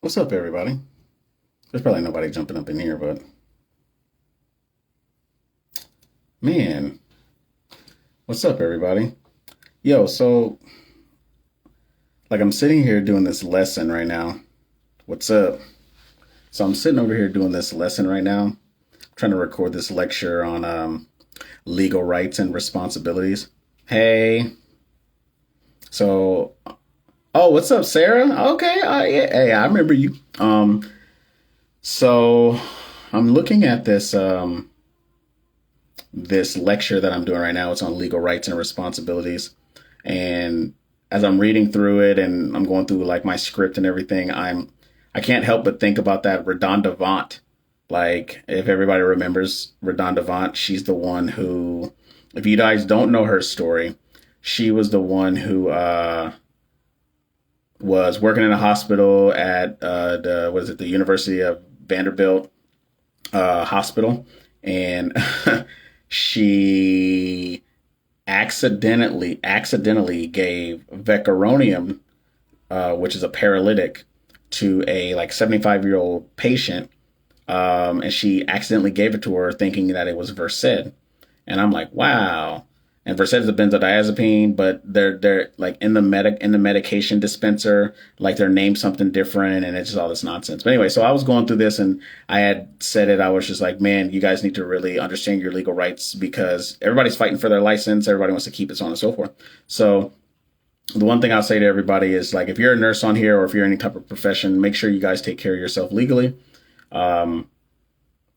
What's up, everybody? There's probably nobody jumping up in here, but man, what's up, everybody? Yo, so I'm sitting here doing this lesson right now. What's up? So I'm sitting over here doing this lesson right now, trying to record this lecture on legal rights and responsibilities. Hey, so oh, what's up, Sarah? Okay, yeah, hey, I remember you. So I'm looking at this lecture that I'm doing right now. It's on legal rights and responsibilities. And as I'm reading through it and I'm going through like my script and everything, I can't help but think about that Redonda Vaught. Like if everybody remembers Redonda Vaught, she's the one who, if you guys don't know her story, she was the one who was working in a hospital at the University of Vanderbilt hospital, and she accidentally gave vecuronium, which is a paralytic, to a like 75-year-old patient, and she accidentally gave it to her thinking that it was Versed. And I'm like, wow. And Versed is a benzodiazepine, but they're like in the medication dispenser, like they're named something different, and it's just all this nonsense. But anyway, so I was going through this, and I had said it. I was just like, man, you guys need to really understand your legal rights because everybody's fighting for their license. Everybody wants to keep it, so on and so forth. So the one thing I'll say to everybody is like, if you're a nurse on here or if you're any type of profession, make sure you guys take care of yourself legally. Um,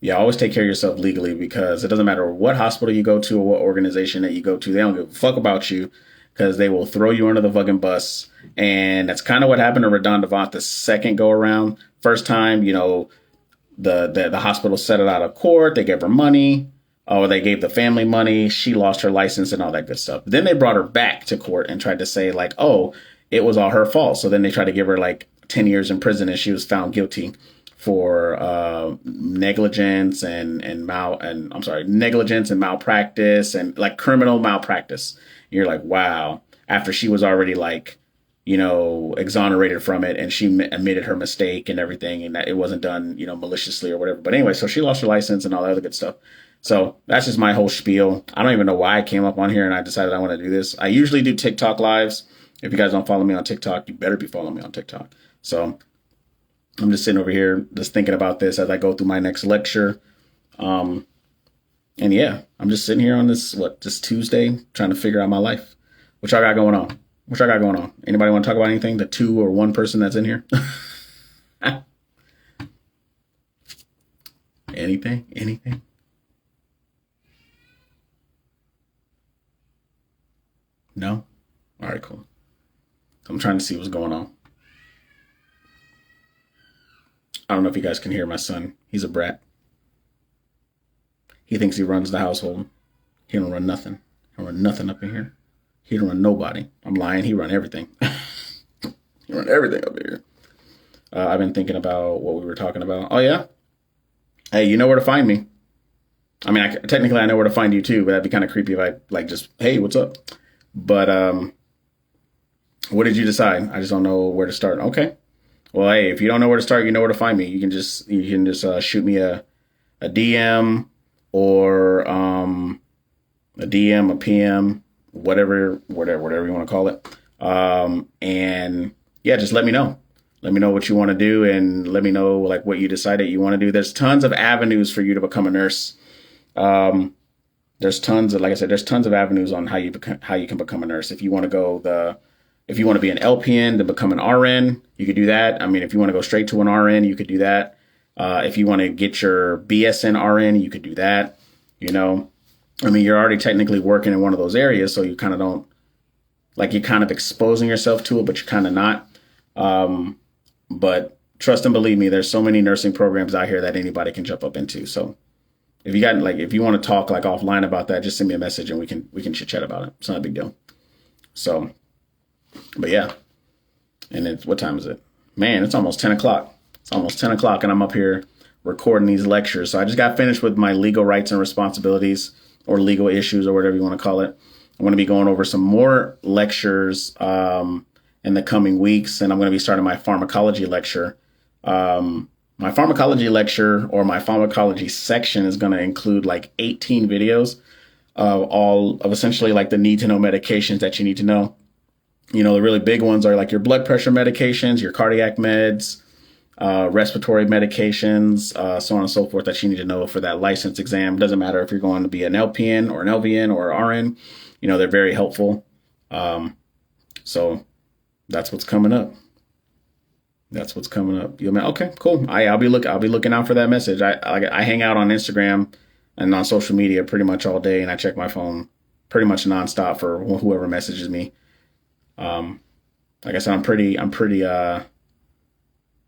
yeah, always take care of yourself legally because it doesn't matter what hospital you go to or what organization that you go to. They don't give a fuck about you because they will throw you under the fucking bus. And that's kind of what happened to Redonda Vaught the second go around. First time, the hospital set it out of court. They gave her money. Oh, they gave the family money. She lost her license and all that good stuff. Then they brought her back to court and tried to say like, oh, it was all her fault. So then they tried to give her like 10 years in prison and she was found guilty for negligence negligence and malpractice and like criminal malpractice. And you're like, wow. After she was already like, exonerated from it, and she admitted her mistake and everything, and that it wasn't done, maliciously or whatever. But anyway, so she lost her license and all that other good stuff. So that's just my whole spiel. I don't even know why I came up on here and I decided I want to do this. I usually do TikTok lives. If you guys don't follow me on TikTok, you better be following me on TikTok. So I'm just sitting over here just thinking about this as I go through my next lecture. Um, and yeah, I'm just sitting here on this Tuesday trying to figure out my life. What y'all got going on? What y'all got going on? Anybody want to talk about anything? The two or one person that's in here? Anything? Anything? No? All right, cool. I'm trying to see what's going on. I don't know if you guys can hear my son. He's a brat. He thinks he runs the household. He don't run nothing. He don't run nothing up in here. He don't run nobody. I'm lying. He run everything. He run everything up here. I've been thinking about what we were talking about. Oh yeah. Hey, you know where to find me. I mean, technically I know where to find you too, but that'd be kind of creepy if I like just, hey, what's up? But what did you decide? I just don't know where to start. Okay. Well, hey, if you don't know where to start, you know where to find me. You can just shoot me a DM or a DM, a PM, whatever you want to call it. And yeah, just let me know. Let me know what you want to do and let me know like what you decided you want to do. There's tons of avenues for you to become a nurse. Um, there's tons of, like I said, there's tons of avenues on how you can become a nurse. If you want to be an LPN to become an RN, you could do that. I mean, if you want to go straight to an RN, you could do that. If you want to get your BSN RN, you could do that. I mean, you're already technically working in one of those areas, so you kind of don't, like, you're kind of exposing yourself to it, but you're kind of not. But trust and believe me, there's so many nursing programs out here that anybody can jump up into. So if you want to talk like offline about that, just send me a message and we can chit chat about it. It's not a big deal. So, but yeah. And what time is it? Man, it's almost 10 o'clock. It's almost 10 o'clock and I'm up here recording these lectures. So I just got finished with my legal rights and responsibilities or legal issues or whatever you want to call it. I'm going to be going over some more lectures in the coming weeks, and I'm going to be starting my pharmacology lecture My pharmacology lecture or my pharmacology section is going to include like 18 videos of all of essentially like the need to know medications that you need to know. The really big ones are like your blood pressure medications, your cardiac meds, respiratory medications, so on and so forth that you need to know for that license exam. Doesn't matter if you're going to be an LPN or an LVN or RN, they're very helpful. So that's what's coming up. That's what's coming up. Okay, cool. I'll be looking out for that message. I hang out on Instagram and on social media pretty much all day, and I check my phone pretty much nonstop for whoever messages me. Like I said, I'm pretty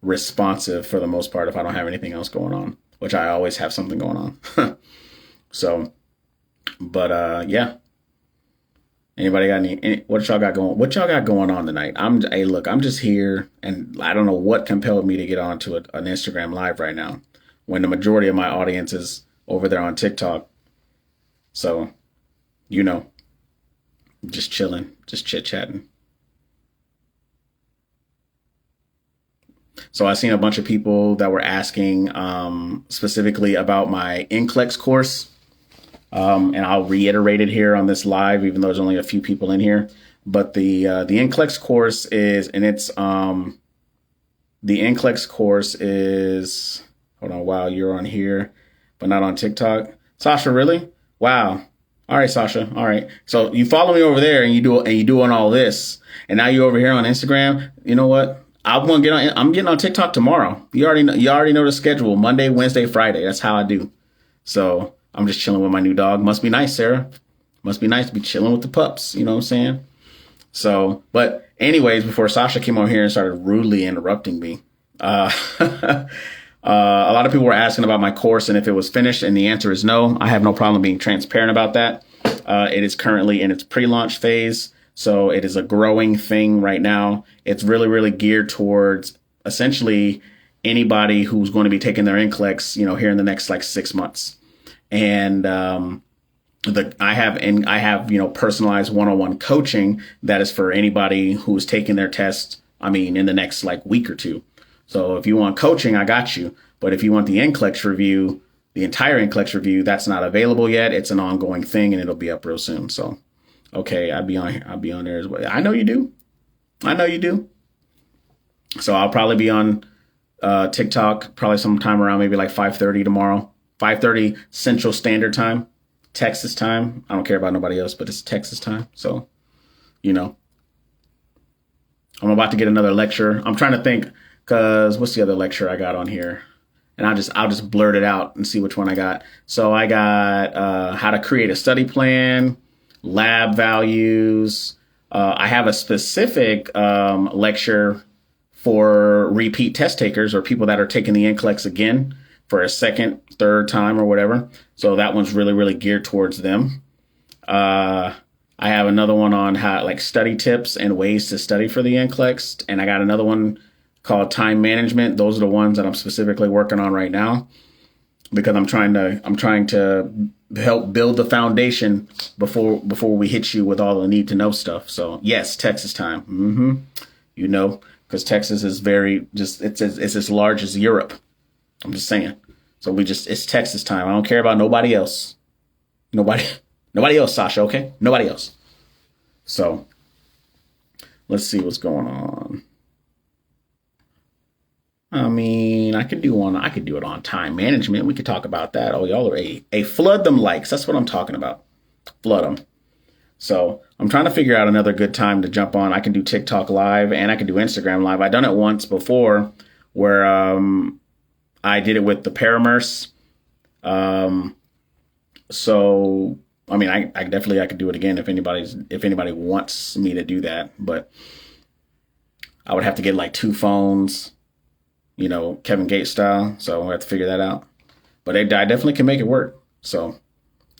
responsive for the most part if I don't have anything else going on, which I always have something going on. So, but yeah. Anybody got what y'all got going on tonight? I'm just here, and I don't know what compelled me to get onto an Instagram live right now when the majority of my audience is over there on TikTok. So, just chilling, just chit-chatting. So I seen a bunch of people that were asking specifically about my NCLEX course. And I'll reiterate it here on this live, even though there's only a few people in here. But the NCLEX course is, and it's the NCLEX course is. Hold on, wow, you're on here, but not on TikTok. Sasha, really? Wow. All right, Sasha. All right. So you follow me over there, and you doing all this, and now you're over here on Instagram. You know what? I'm getting on TikTok tomorrow. You already know the schedule: Monday, Wednesday, Friday. That's how I do. So I'm just chilling with my new dog. Must be nice, Sarah. Must be nice to be chilling with the pups. You know what I'm saying? So, but anyways, before Sasha came on here and started rudely interrupting me, a lot of people were asking about my course and if it was finished, and the answer is no. I have no problem being transparent about that. It is currently in its pre-launch phase, so it is a growing thing right now. It's really, really geared towards essentially anybody who's going to be taking their NCLEX, here in the next like 6 months. And I have personalized one-on-one coaching that is for anybody who's taking their test. In the next like week or two. So if you want coaching, I got you. But if you want the NCLEX review, the entire NCLEX review, that's not available yet. It's an ongoing thing, and it'll be up real soon. So, okay, I'll be on there as well. I know you do. So I'll probably be on TikTok probably sometime around maybe like 5:30 tomorrow. 5:30 Central Standard Time, Texas time. I don't care about nobody else, but it's Texas time. So, I'm about to get another lecture. I'm trying to think, because what's the other lecture I got on here? And I'll just blurt it out and see which one I got. So I got how to create a study plan, lab values. I have a specific lecture for repeat test takers or people that are taking the NCLEX again for a second, third time or whatever. So that one's really, really geared towards them. I have another one on how like study tips and ways to study for the NCLEX. And I got another one called time management. Those are the ones that I'm specifically working on right now because I'm trying to help build the foundation before we hit you with all the need to know stuff. So yes, Texas time. Because Texas is it's as large as Europe. I'm just saying. So it's Texas time. I don't care about nobody else. Nobody else, Sasha, okay? Nobody else. So let's see what's going on. I could do it on time management. We could talk about that. Oh, y'all are flood them likes. That's what I'm talking about. Flood them. So I'm trying to figure out another good time to jump on. I can do TikTok live and I can do Instagram live. I've done it once before where I did it with the Paramers. So I definitely could do it again if anybody wants me to do that, but I would have to get like 2 phones, Kevin Gates style. So we'll have to figure that out. But I definitely can make it work. So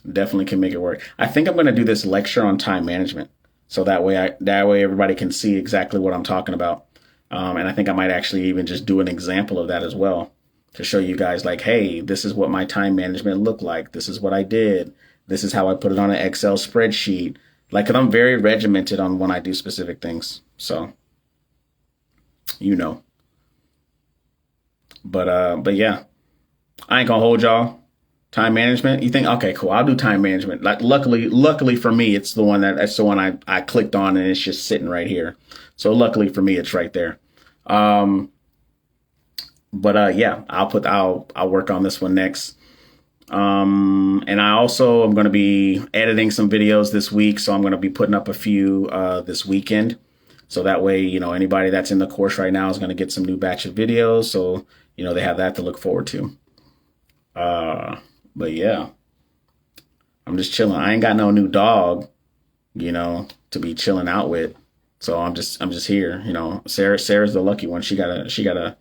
definitely can make it work. I think I'm going to do this lecture on time management. So that way everybody can see exactly what I'm talking about. And I think I might actually even just do an example of that as well to show you guys like, hey, this is what my time management looked like. This is what I did. This is how I put it on an Excel spreadsheet. Cause I'm very regimented on when I do specific things. So, But yeah, I ain't gonna hold y'all. Time management. You think, okay, cool. I'll do time management. Like, luckily for me, it's that's the one I clicked on, and it's just sitting right here. So luckily for me, it's right there. Um, but yeah, I'll work on this one next. And I also am going to be editing some videos this week, so I'm going to be putting up a few this weekend. So that way, anybody that's in the course right now is going to get some new batch of videos. So, they have that to look forward to. But yeah, I'm just chilling. I ain't got no new dog, to be chilling out with. So I'm just here. Sarah's the lucky one. She got a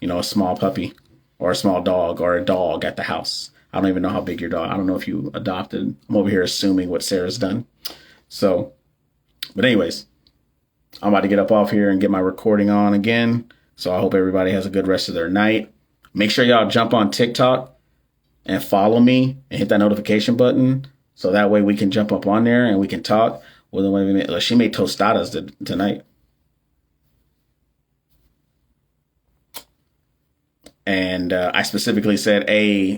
a small puppy or a small dog or a dog at the house. I don't even know how big your dog. I don't know if you adopted. I'm over here assuming what Sarah's done. So, but anyways, I'm about to get up off here and get my recording on again. So I hope everybody has a good rest of their night. Make sure y'all jump on TikTok and follow me and hit that notification button. So that way we can jump up on there and we can talk. Well, she made tostadas tonight. And I specifically said, hey,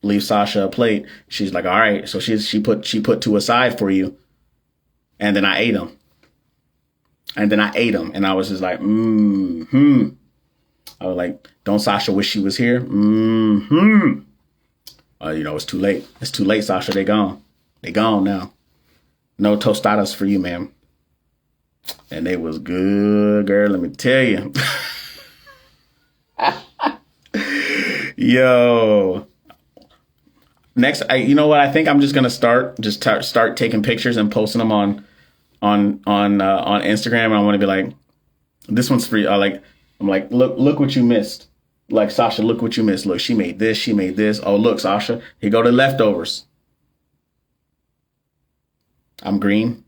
leave Sasha a plate. She's like, all right. So she put two aside for you. And then I ate them. And I was just like, I was like, don't Sasha wish she was here? It's too late. It's too late, Sasha. They gone. They gone now. No tostadas for you, ma'am. And they was good, girl. Let me tell you. Yo. Next, you know what? I think I'm just gonna start taking pictures and posting them on Instagram. And I want to be like, this one's free. I'm like, look what you missed. Like, Sasha, look what you missed. Look, she made this. She made this. Oh, look, Sasha, here go the leftovers. I'm green.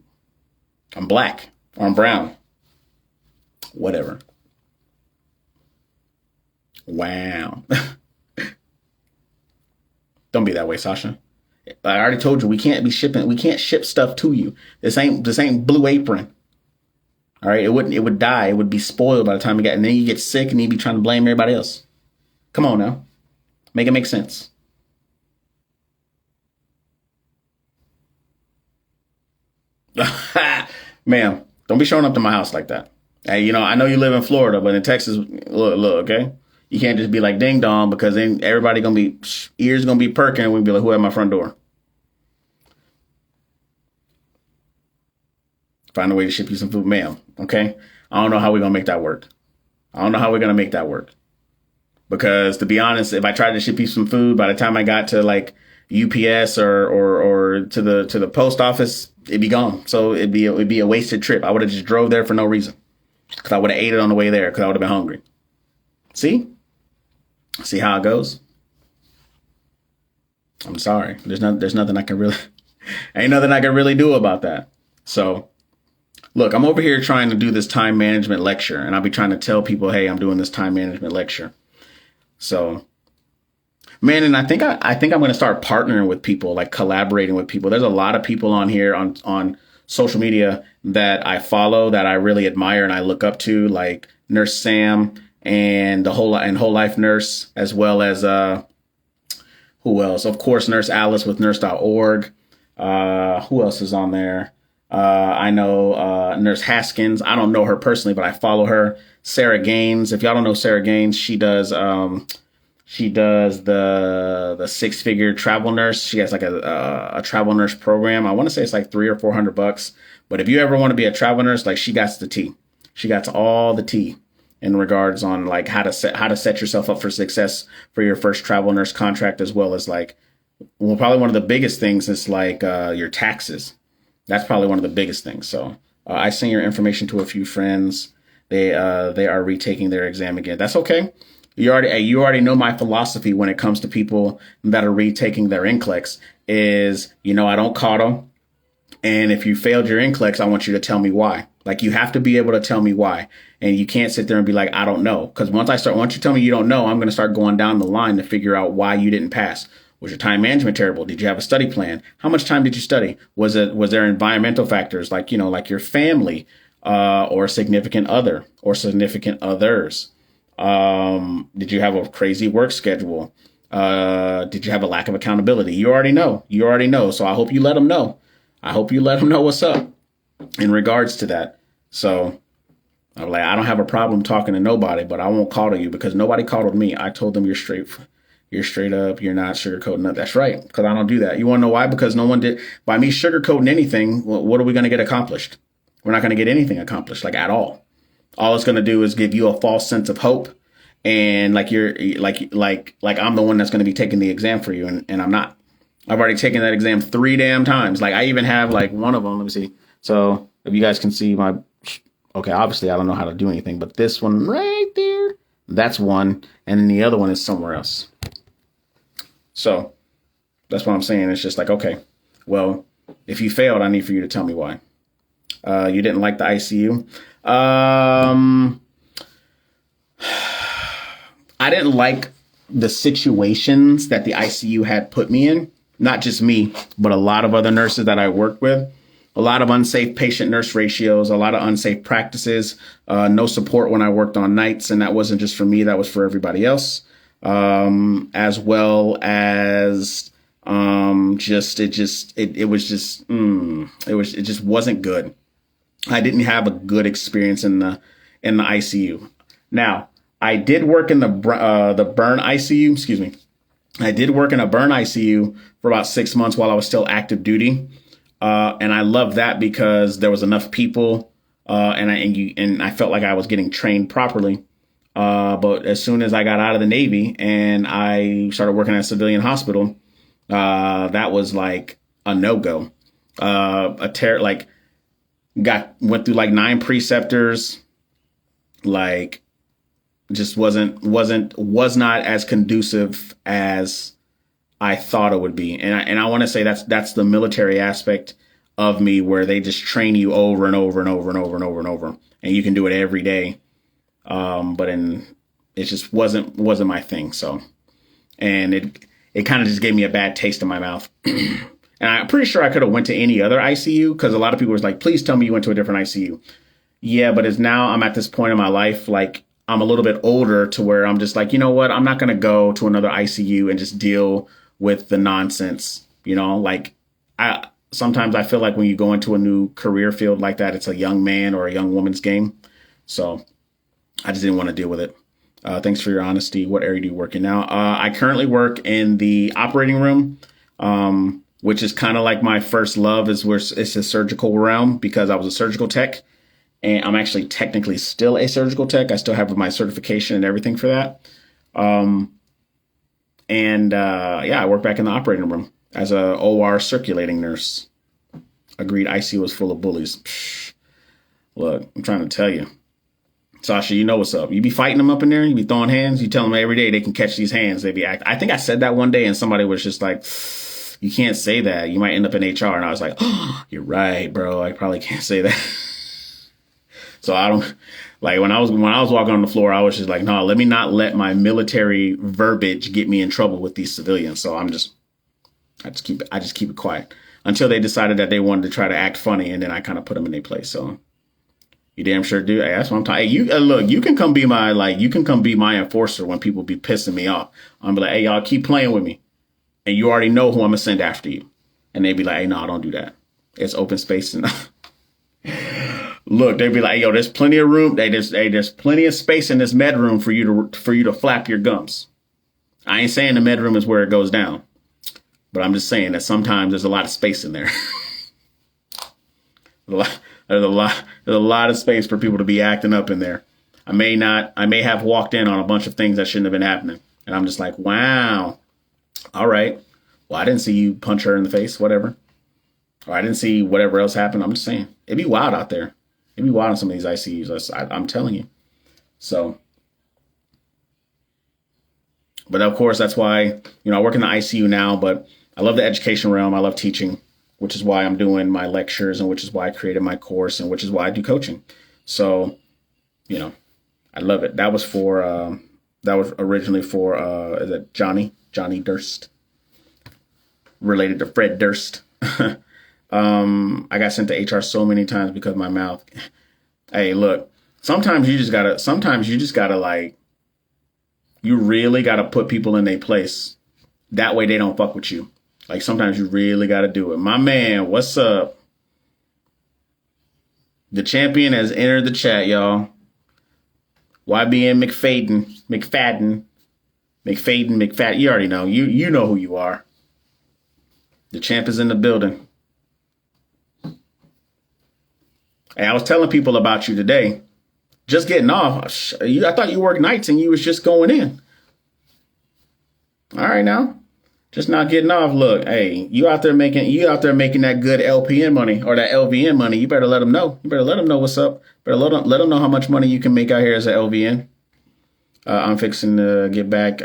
I'm black. Or I'm brown. Whatever. Wow. Don't be that way, Sasha. I already told you we can't ship stuff to you. This ain't Blue Apron. All right, it would die. It would be spoiled by the time and then you get sick and you be trying to blame everybody else. Come on now. Make it make sense. Ma'am, don't be showing up to my house like that. Hey, I know you live in Florida, but in Texas, look, okay? You can't just be like ding dong, because then everybody ears gonna be perking and we'll be like, who at my front door? Find a way to ship you some food, ma'am. Okay? I don't know how we're gonna make that work. Because to be honest, if I tried to ship you some food, by the time I got to like UPS or to the post office, it'd be gone. So it'd be a wasted trip. I would have just drove there for no reason, because I would have ate it on the way there, because I would have been hungry. See how it goes? I'm sorry. There's nothing I can really, ain't nothing I can really do about that. So look, I'm over here trying to do this time management lecture, and I'll be trying to tell people, hey, I'm doing this time management lecture. So, man, and I think I'm going to start partnering with people, like collaborating with people. There's a lot of people on here on social media that I follow, that I really admire and I look up to, like Nurse Sam and Whole Life Nurse, as well as who else? Of course, Nurse Alice with nurse.org. Who else is on there? I know Nurse Haskins. I don't know her personally, but I follow her. Sarah Gaines. If y'all don't know Sarah Gaines, she does the 6-figure travel nurse. She has like a travel nurse program. I want to say it's like $300 or $400. But if you ever want to be a travel nurse, like, she got the tea. She got all the tea in regards on like how to set yourself up for success for your first travel nurse contract, as well as like, well, probably one of the biggest things is like your taxes. That's probably one of the biggest things. So I sent your information to a few friends. They are retaking their exam again. That's okay. You already know my philosophy when it comes to people that are retaking their NCLEX is, I don't coddle. And if you failed your NCLEX, I want you to tell me why. Like, you have to be able to tell me why. And you can't sit there and be like, I don't know. Because once you tell me you don't know, I'm going to start going down the line to figure out why you didn't pass. Was your time management terrible? Did you have a study plan? How much time did you study? Was there environmental factors like your family, or significant other or significant others? Did you have a crazy work schedule? Did you have a lack of accountability? You already know. You already know. So I hope you let them know. I hope you let them know what's up in regards to that. So I'm like, I don't have a problem talking to nobody, but I won't coddle you because nobody coddled me. I told them you're straight up. You're not sugarcoating nothing. That's right. Because I don't do that. You want to know why? Because no one did. By me sugarcoating anything, what are we going to get accomplished? We're not going to get anything accomplished, like at all. All it's going to do is give you a false sense of hope. And like you're like I'm the one that's going to be taking the exam for you. And I'm not. I've already taken that exam 3 damn times. Like I even have like one of them. Let me see. So if you guys can see my, okay, obviously I don't know how to do anything, but this one right there, that's one. And then the other one is somewhere else. So that's what I'm saying. It's just like, okay, well, if you failed, I need for you to tell me why. You didn't like the ICU. I didn't like the situations that the ICU had put me in. Not just me, but a lot of other nurses that I worked with. A lot of unsafe patient-nurse ratios, a lot of unsafe practices, no support when I worked on nights. And that wasn't just for me, that was for everybody else. As well as it just wasn't good. I didn't have a good experience in the ICU. Now, I did work in the burn ICU. Excuse me. I did work in a burn ICU for about 6 months while I was still active duty. And I loved that because there was enough people, and I felt like I was getting trained properly. But as soon as I got out of the Navy and I started working at a civilian hospital, that was like a no-go. Went through like 9 preceptors, like just was not as conducive as I thought it would be. And I want to say that's the military aspect of me, where they just train you over and over and over and over and over and over, and you can do it every day. But it just wasn't my thing. So, and it kind of just gave me a bad taste in my mouth. And I'm pretty sure I could have went to any other ICU, because a lot of people was like, please tell me you went to a different ICU. Yeah, but I'm at this point in my life, like I'm a little bit older to where I'm just like, you know what? I'm not going to go to another ICU and just deal with the nonsense. Like sometimes I feel like when you go into a new career field like that, it's a young man or a young woman's game. So I just didn't want to deal with it. Thanks for your honesty. What area do you work in now? I currently work in the operating room, which is kind of like my first love, is where it's a surgical realm, because I was a surgical tech, and I'm actually technically still a surgical tech. I still have my certification and everything for that. I work back in the operating room as a OR circulating nurse. Agreed, ICU was full of bullies. Psh, look, I'm trying to tell you. Sasha, you know what's up. You be fighting them up in there. You be throwing hands. You tell them every day they can catch these hands. They be acting. I think I said that one day, and somebody was just like, you can't say that. You might end up in HR. And I was like, oh, you're right, bro. I probably can't say that. So I don't, like, when I was walking on the floor, I was just like, no, let me not let my military verbiage get me in trouble with these civilians. So I just keep it quiet until they decided that they wanted to try to act funny. And then I kind of put them in their place. So you damn sure do. Hey, that's what I'm talking. Hey, look, you can come be my enforcer when people be pissing me off. I'm be like, hey, y'all keep playing with me. And you already know who I'm going to send after you. And they be like, hey, no, don't do that. It's open space enough. Look, they'd be like, yo, there's plenty of room. There's plenty of space in this med room for you to flap your gums. I ain't saying the med room is where it goes down, but I'm just saying that sometimes there's a lot of space in there. There's a lot of space for people to be acting up in there. I may have walked in on a bunch of things that shouldn't have been happening. And I'm just like, wow. All right. Well, I didn't see you punch her in the face, whatever. Or I didn't see whatever else happened. I'm just saying, it'd be wild out there. It'd be wild in some of these ICUs. I'm telling you. So, but of course, that's why, I work in the ICU now, but I love the education realm. I love teaching, which is why I'm doing my lectures, and which is why I created my course, and which is why I do coaching. So, I love it. That was originally for, is it Johnny Durst, related to Fred Durst. I got sent to HR so many times because of my mouth. Hey, look, sometimes you just gotta like You really got to put people in their place. That way they don't fuck with you. Like sometimes you really got to do it. My man, what's up? The champion has entered the chat, y'all. YBN McFadden. You already know. You know who you are. The champ is in the building. Hey, I was telling people about you today. Just getting off. I thought you worked nights and you was just going in. All right now. Just not getting off. Look, hey, you out there making that good LPN money or that LVN money. You better let them know. You better let them know what's up. Better let them know how much money you can make out here as an LVN. I'm fixing to get back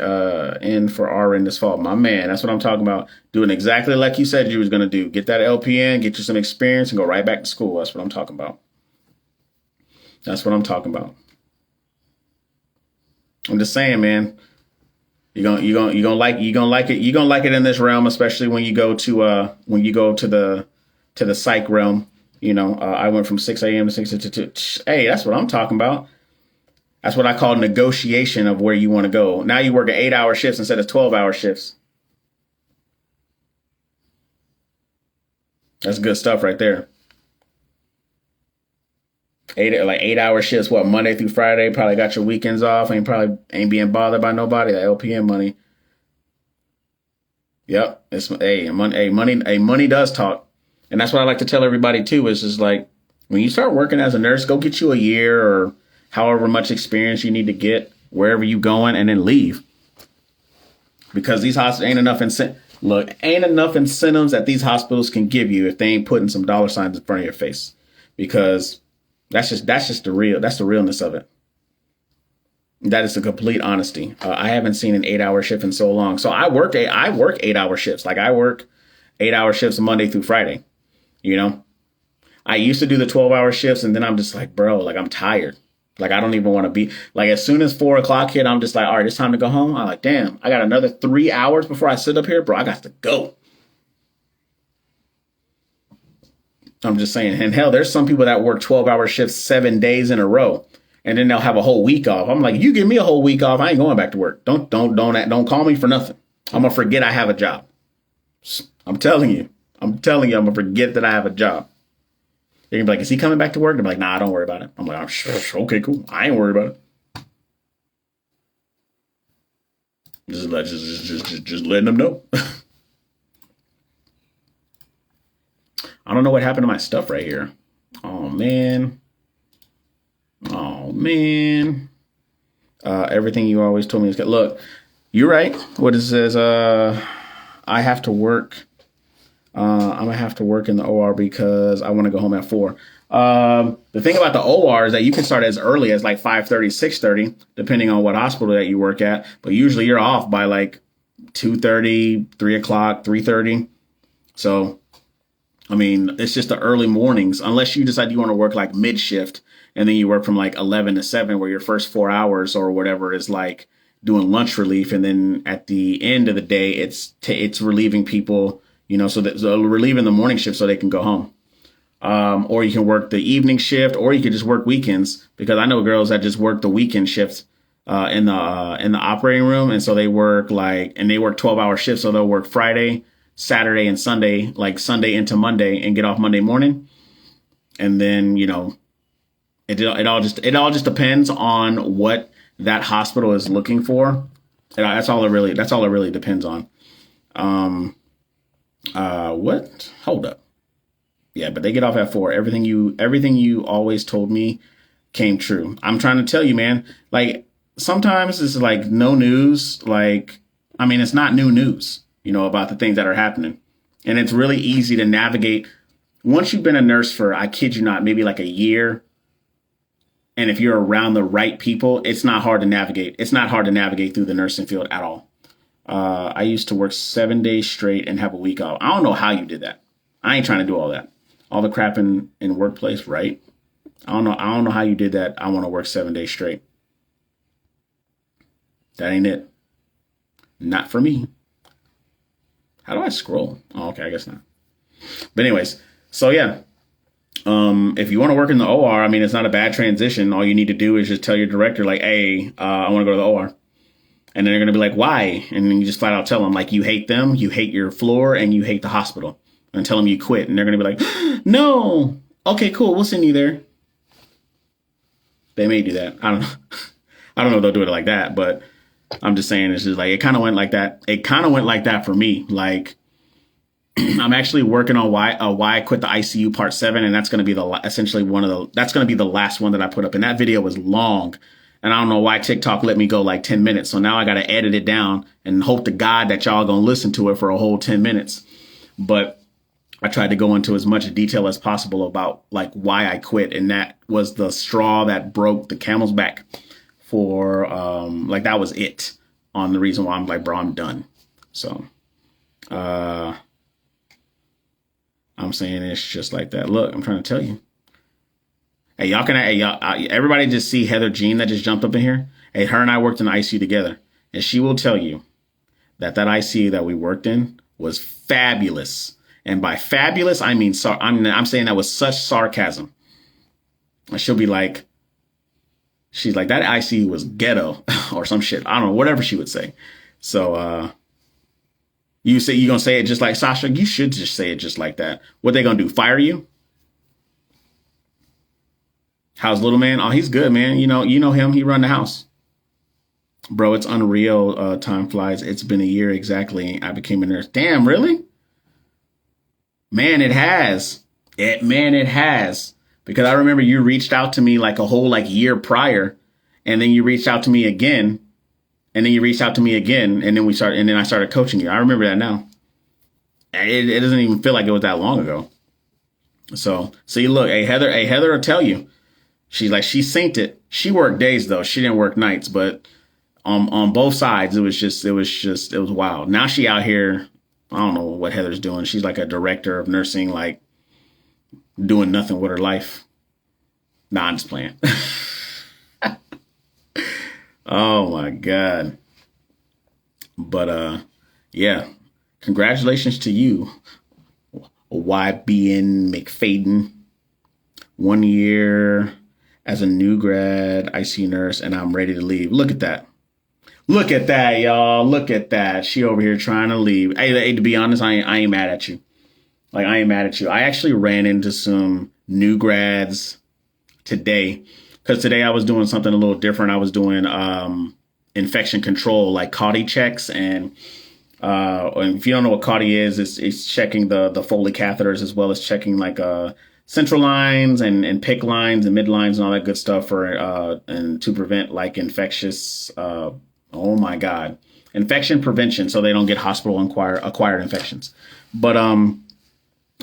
in for RN this fall. My man, that's what I'm talking about. Doing exactly like you said you was going to do. Get that LPN, get you some experience, and go right back to school. That's what I'm talking about. That's what I'm talking about. I'm just saying, man. You're gonna like it in this realm, especially when you go to the psych realm. You know, I went from 6 a.m. to 6 to 2. Hey, that's what I'm talking about. That's what I call negotiation of where you want to go. Now you work at 8-hour shifts instead of 12-hour shifts. That's good stuff right there. 8-hour shifts, what, Monday through Friday, probably got your weekends off, ain't being bothered by nobody. That LPN money. Yep. Money does talk. And that's what I like to tell everybody too, is just like when you start working as a nurse, go get you a year or however much experience you need to get wherever you going and then leave. Because these hospitals ain't enough incentives that these hospitals can give you if they ain't putting some dollar signs in front of your face. Because that's the realness of it. That is the complete honesty. I haven't seen an 8-hour shift in so long. So I work 8-hour shifts. Like I work 8-hour shifts Monday through Friday. You know, I used to do the 12-hour shifts and then I'm just like, bro, like I'm tired. Like I don't even want to be like, as soon as 4 o'clock hit, I'm just like, all right, it's time to go home. I'm like, damn, I got another 3 hours before I sit up here, bro. I got to go. I'm just saying. And hell, there's some people that work 12-hour shifts 7 days in a row, and then they'll have a whole week off. I'm like, you give me a whole week off, I ain't going back to work. Don't call me for nothing. I'm gonna forget I have a job. I'm telling you, I'm gonna forget that I have a job. They're gonna be like, is he coming back to work? They're like, nah, don't worry about it. I'm like, I'm sure. Okay, cool. I ain't worried about it. Just letting them know. I don't know what happened to my stuff right here. Oh man. Everything you always told me is good. Look, you're right. What it says, I have to work. I'm gonna have to work in the OR because I want to go home at 4. The thing about the OR is that you can start as early as like 5:30, 6:30, depending on what hospital that you work at. But usually you're off by like 2:30, 3 o'clock, 3:30. So, I mean, it's just the early mornings, unless you decide you want to work like mid shift and then you work from like 11 to 7, where your first 4 hours or whatever is like doing lunch relief. And then at the end of the day, it's relieving people, you know, so relieving the morning shift so they can go home. Or you can work the evening shift, or you could just work weekends, because I know girls that just work the weekend shifts in the operating room. And so they work 12-hour shifts. So they'll work Friday, Saturday, and Sunday, like Sunday into Monday, and get off Monday morning. And then, you know, it all just depends on what that hospital is looking for. And that's all it really depends on. What? Hold up. Yeah, but they get off at 4. Everything you always told me came true. I'm trying to tell you, man, like sometimes it's like no news. Like, I mean, it's not new news, you know, about the things that are happening. And it's really easy to navigate. Once you've been a nurse for, I kid you not, maybe like a year. And if you're around the right people, it's not hard to navigate. It's not hard to navigate through the nursing field at all. I used to work 7 days straight and have a week off. I don't know how you did that. I ain't trying to do all that. All the crap in workplace, right? I don't know how you did that. I want to work 7 days straight. That ain't it. Not for me. How do I scroll? Oh, okay, I guess not. But anyways, so yeah. If you want to work in the OR, I mean, it's not a bad transition. All you need to do is just tell your director, like, hey, I want to go to the OR. And then they're going to be like, why? And then you just flat out tell them, like, you hate them, you hate your floor, and you hate the hospital. And tell them you quit. And they're going to be like, no. Okay, cool. We'll send you there. They may do that. I don't know. I don't know if they'll do it like that, but I'm just saying it's just like, it kind of went like that. It kind of went like that for me. Like, I'm actually working on why I quit the ICU part 7. And that's going to be essentially that's going to be the last one that I put up. And that video was long. And I don't know why TikTok let me go like 10 minutes. So now I got to edit it down and hope to God that y'all going to listen to it for a whole 10 minutes. But I tried to go into as much detail as possible about like why I quit. And that was the straw that broke the camel's back for like that was it on the reason why I'm like, bro, I'm done. So I'm saying it's just like that. Look, I'm trying to tell you. Hey, everybody just see Heather Jean that just jumped up in here. Hey, her and I worked in the ICU together, and she will tell you that ICU that we worked in was fabulous. And by fabulous, I mean, I'm saying that with such sarcasm. And she'll be like, she's like, that ICU was ghetto or some shit. I don't know, whatever she would say. So, you're going to say it just like Sasha? You should just say it just like that. What they going to do? Fire you? How's little man? Oh, he's good, man. You know him. He run the house. Bro, it's unreal. Time flies. It's been a year exactly. I became a nurse. Damn, really? Man, it has. It has. Because I remember you reached out to me like a whole like year prior. And then you reached out to me again. And then you reached out to me again. And then I started coaching you. I remember that now. It doesn't even feel like it was that long ago. So, see, look, Heather will tell you. She's like, she synced it. She worked days though. She didn't work nights, but on both sides, it was wild. Now she out here. I don't know what Heather's doing. She's like a director of nursing, like doing nothing with her life. Nah, I'm just playing. Oh my God. But, yeah, congratulations to you. YBN McFadden. 1 year as a new grad ICU nurse, and I'm ready to leave. Look at that. Look at that, y'all. Look at that. She over here trying to leave. Hey, to be honest, I ain't mad at you. Like, I ain't mad at you. I actually ran into some new grads today, because today I was doing something a little different. I was doing infection control, like CAUTI checks. And if you don't know what CAUTI is, it's checking the Foley catheters, as well as checking like central lines and PICC lines and mid lines and all that good stuff for and to prevent like infectious infection prevention, so they don't get hospital acquired infections. But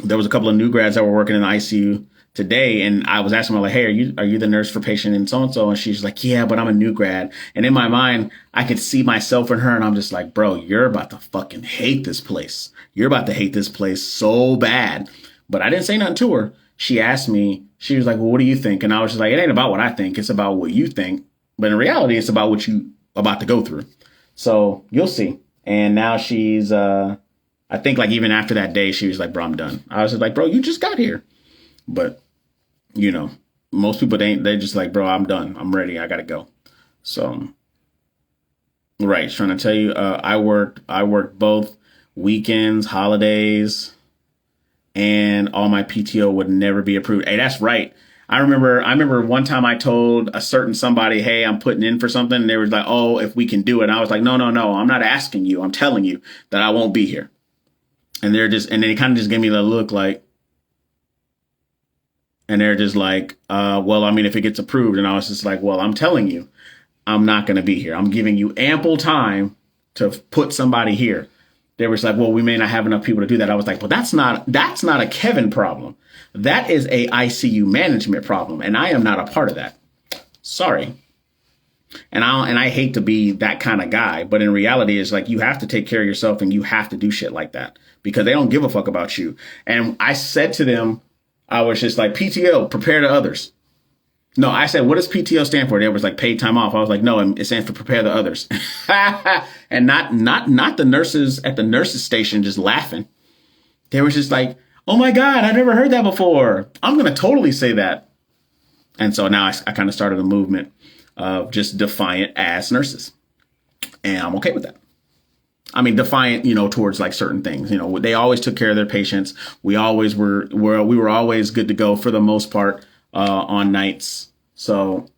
there was a couple of new grads that were working in the ICU today, and I was asking her like, hey, are you the nurse for patient and so? And she's like, yeah, but I'm a new grad. And in my mind, I could see myself in her, and I'm just like, bro, you're about to fucking hate this place. You're about to hate this place so bad. But I didn't say nothing to her. She asked me, she was like, well, what do you think? And I was just like, it ain't about what I think. It's about what you think. But in reality, it's about what you about to go through. So you'll see. And now she's, I think like even after that day, she was like, bro, I'm done. I was just like, bro, you just got here. But, most people they're just like, bro, I'm done. I'm ready. I got to go. So, right. Trying to tell you, I worked both weekends, holidays, and all my PTO would never be approved. Hey, that's right. I remember one time I told a certain somebody, hey, I'm putting in for something. And they were like, oh, if we can do it. And I was like, no, I'm not asking you. I'm telling you that I won't be here. And then they kind of just gave me the look like, and they're just like, well, I mean, if it gets approved. And I was just like, well, I'm telling you, I'm not going to be here. I'm giving you ample time to put somebody here. They were just like, well, we may not have enough people to do that. I was like, well, that's not a Kevin problem. That is a ICU management problem. And I am not a part of that. Sorry. And I hate to be that kind of guy. But in reality, it's like you have to take care of yourself and you have to do shit like that because they don't give a fuck about you. And I said to them, I was just like, PTO, prepare to others. No, I said, what does PTO stand for? They was like paid time off. I was like, no, it stands for prepare the others. And not the nurses at the nurses station just laughing. They were just like, oh my God, I never heard that before. I'm going to totally say that. And so now I kind of started a movement of just defiant ass nurses. And I'm okay with that. I mean, defiant, towards like certain things. They always took care of their patients. We were always good to go for the most part on nights. So,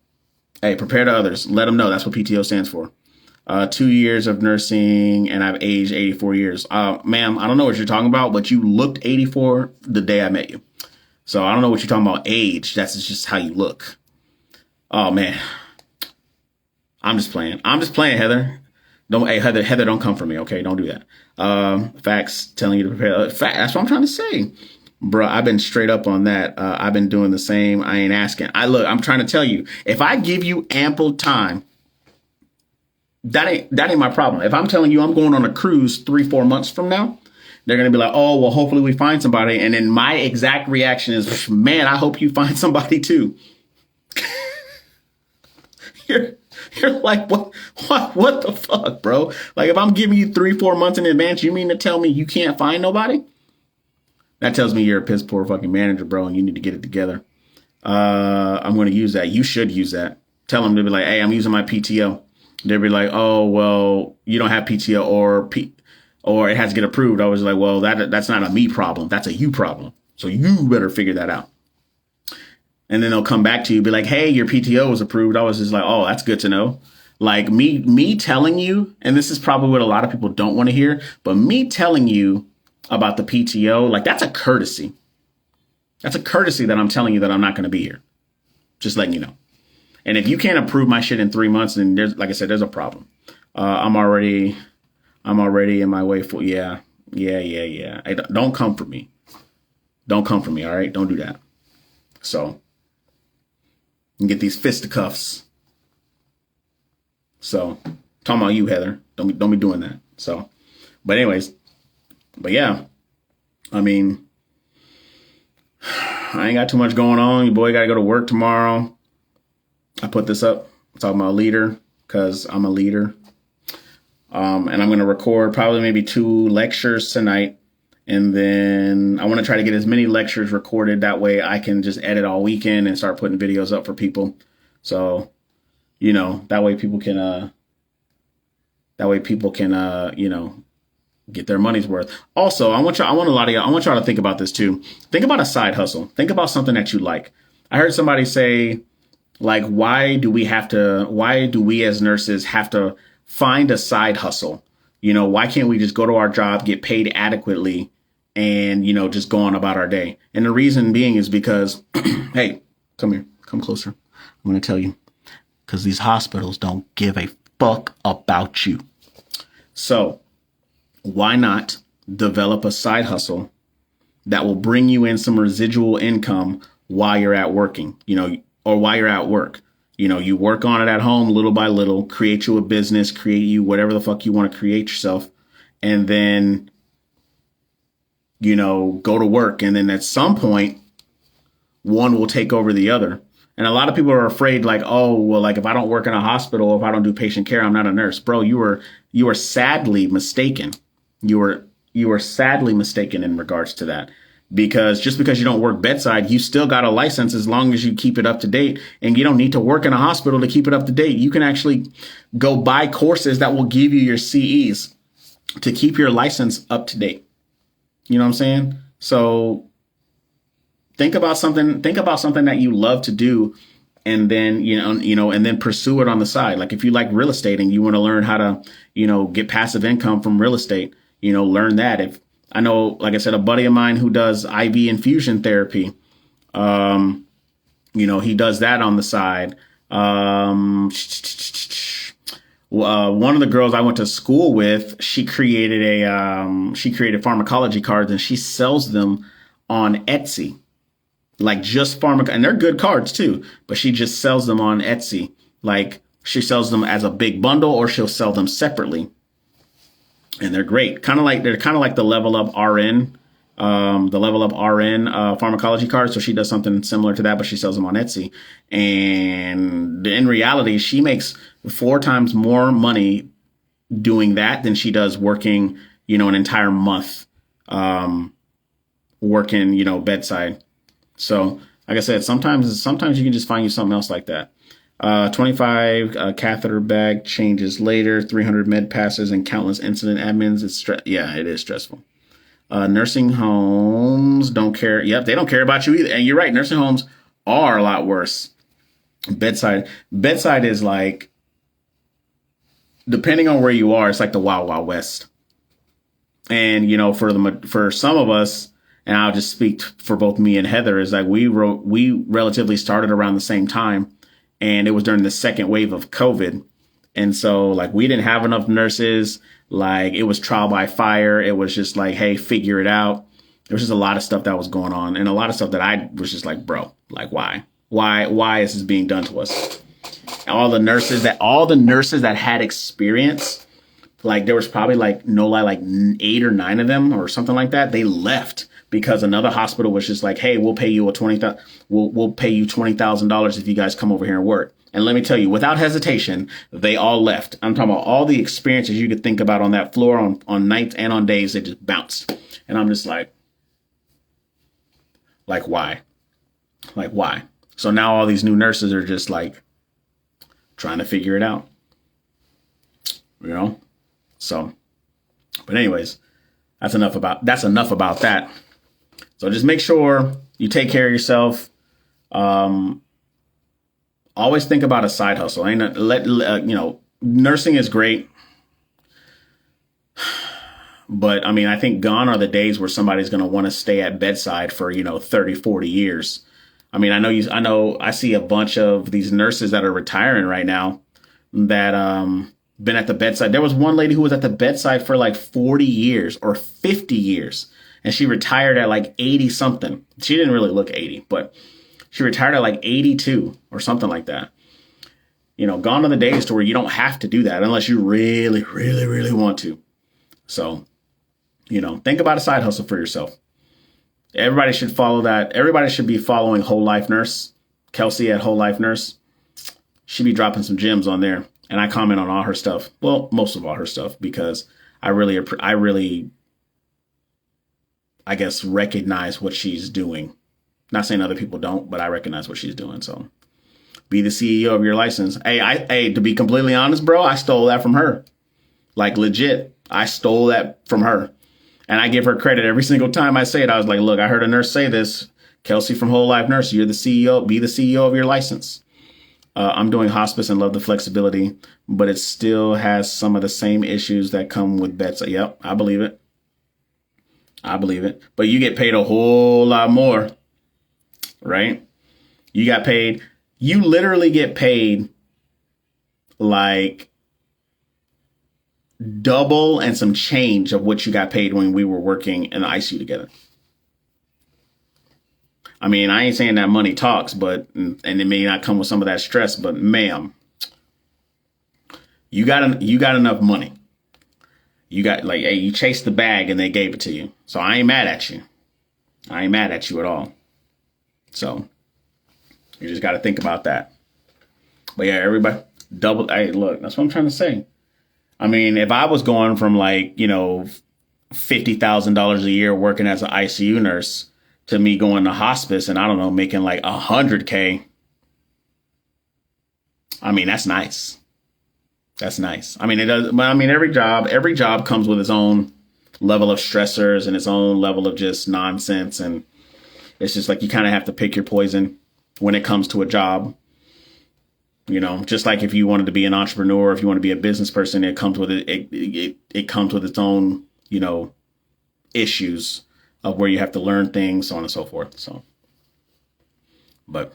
hey, prepare to others. Let them know that's what PTO stands for. 2 years of nursing, and I've aged 84 years. Ma'am, I don't know what you're talking about, but you looked 84 the day I met you. So I don't know what you're talking about age. That's just how you look. Oh man, I'm just playing, Heather. Heather, don't come for me, okay? Don't do that. Facts telling you to prepare. That's what I'm trying to say, bro. I've been straight up on that. I've been doing the same. I ain't asking. I'm trying to tell you, if I give you ample time, that ain't my problem. If I'm telling you I'm going on a cruise 3-4 months from now, they're going to be like, oh, well, hopefully we find somebody. And then my exact reaction is, man, I hope you find somebody too. You're like, what the fuck, bro? Like, if I'm giving you 3-4 months in advance, you mean to tell me you can't find nobody? That tells me you're a piss poor fucking manager, bro, and you need to get it together. I'm going to use that. You should use that. Tell them to be like, hey, I'm using my PTO. They'll be like, oh, well, you don't have PTO or it has to get approved. I was like, well, that's not a me problem. That's a you problem. So you better figure that out. And then they'll come back to you, be like, hey, your PTO was approved. I was just like, oh, that's good to know. Like me telling you, and this is probably what a lot of people don't want to hear, but me telling you about the PTO, like that's a courtesy. That's a courtesy that I'm telling you that I'm not going to be here. Just letting you know. And if you can't approve my shit in 3 months, then there's, like I said, there's a problem. I'm already in my way for, yeah. Hey, don't come for me. Don't come for me. All right. Don't do that. So. And get these fisticuffs. So, talking about you, Heather. Don't be doing that. So, but anyways, but yeah, I mean, I ain't got too much going on. Your boy got to go to work tomorrow. I put this up talking about leader because I'm a leader. And I'm going to record probably maybe 2 lectures tonight. And then I want to try to get as many lectures recorded. That way I can just edit all weekend and start putting videos up for people. So, that way people can, get their money's worth. Also, I want y'all to think about this too. Think about a side hustle. Think about something that you like. I heard somebody say, like, why do we as nurses have to find a side hustle? Why can't we just go to our job, get paid adequately, and, just go on about our day? And the reason being is because, hey, come here, come closer. I'm going to tell you, because these hospitals don't give a fuck about you. So why not develop a side hustle that will bring you in some residual income while you're at working, or while you're at work? You work on it at home little by little, create you a business, create you whatever the fuck you want to create yourself. And then, go to work. And then at some point, one will take over the other. And a lot of people are afraid, like, oh, well, like if I don't work in a hospital, if I don't do patient care, I'm not a nurse. Bro, you are sadly mistaken. You are sadly mistaken in regards to that. Because just because you don't work bedside, you still got a license as long as you keep it up to date. And you don't need to work in a hospital to keep it up to date. You can actually go buy courses that will give you your CEs to keep your license up to date. You know what I'm saying? So think about something that you love to do, and then, and then pursue it on the side. Like if you like real estate and you want to learn how to, get passive income from real estate, learn that. If I know, like I said, a buddy of mine who does IV infusion therapy, he does that on the side. One of the girls I went to school with, she created pharmacology cards, and she sells them on Etsy, like just and they're good cards too, but she just sells them on Etsy. Like she sells them as a big bundle, or she'll sell them separately. And they're great. They're kind of like the Level Up RN, pharmacology cards. So she does something similar to that, but she sells them on Etsy. And in reality, she makes 4 times more money doing that than she does working, an entire month, working, bedside. So like I said, sometimes you can just find you something else like that. 25 catheter bag changes later, 300 med passes, and countless incident admins. Yeah, it is stressful. Nursing homes don't care. Yep, they don't care about you either. And you're right. Nursing homes are a lot worse. Bedside is like, depending on where you are, it's like the Wild Wild West. And for some of us, and I'll just speak for both me and Heather, is like we relatively started around the same time, and it was during the second wave of COVID. And so like we didn't have enough nurses. Like it was trial by fire. It was just like, hey, figure it out. There was just a lot of stuff that was going on, and a lot of stuff that I was just like, bro, like why is this being done to us? All the nurses that had experience, like there was probably like 8 or 9 of them or something like that. They left because another hospital was just like, hey, we'll pay you we'll pay you $20,000 if you guys come over here and work. And let me tell you, without hesitation, they all left. I'm talking about all the experiences you could think about on that floor on nights and on days. They just bounced. And I'm just like why? Like, why? So now all these new nurses are just like trying to figure it out, So, but anyways, that's enough about that. So just make sure you take care of yourself. Always think about a side hustle. Nursing is great. But I mean, I think gone are the days where somebody's going to want to stay at bedside for, 30, 40 years. I mean, I see a bunch of these nurses that are retiring right now that, been at the bedside. There was one lady who was at the bedside for like 40 years or 50 years. And she retired at like 80 something. She didn't really look 80, but she retired at like 82 or something like that. Gone are the days to where you don't have to do that unless you really, really, really want to. So, think about a side hustle for yourself. Everybody should follow that. Everybody should be following Whole Life Nurse. Kelsey at Whole Life Nurse. She be dropping some gems on there. And I comment on all her stuff. Well, most of all her stuff, because I really, I guess, recognize what she's doing. Not saying other people don't, but I recognize what she's doing. So be the CEO of your license. Hey, to be completely honest, bro, I stole that from her. Like legit. I stole that from her. And I give her credit every single time I say it. I was like, look, I heard a nurse say this. Kelsey from Whole Life Nurse, you're the CEO. Be the CEO of your license. I'm doing hospice and love the flexibility, but it still has some of the same issues that come with bedside. Yep, I believe it. But you get paid a whole lot more, right? You literally get paid like double and some change of what you got paid when we were working in the ICU together. I mean, I ain't saying that money talks, and it may not come with some of that stress, but ma'am, you got enough money. You got hey, you chased the bag and they gave it to you. So I ain't mad at you. I ain't mad at you at all. So you just got to think about that. But yeah, everybody hey, look, that's what I'm trying to say. I mean, if I was going from $50,000 a year working as an ICU nurse to me going to hospice and I don't know, making like $100K. I mean, that's nice. That's nice. I mean, it does. But I mean, every job comes with its own level of stressors and its own level of just nonsense. And it's just like, you kind of have to pick your poison when it comes to a job. Just like if you wanted to be an entrepreneur, if you want to be a business person, it comes with it comes with its own, issues of where you have to learn things, so on and so forth. So, but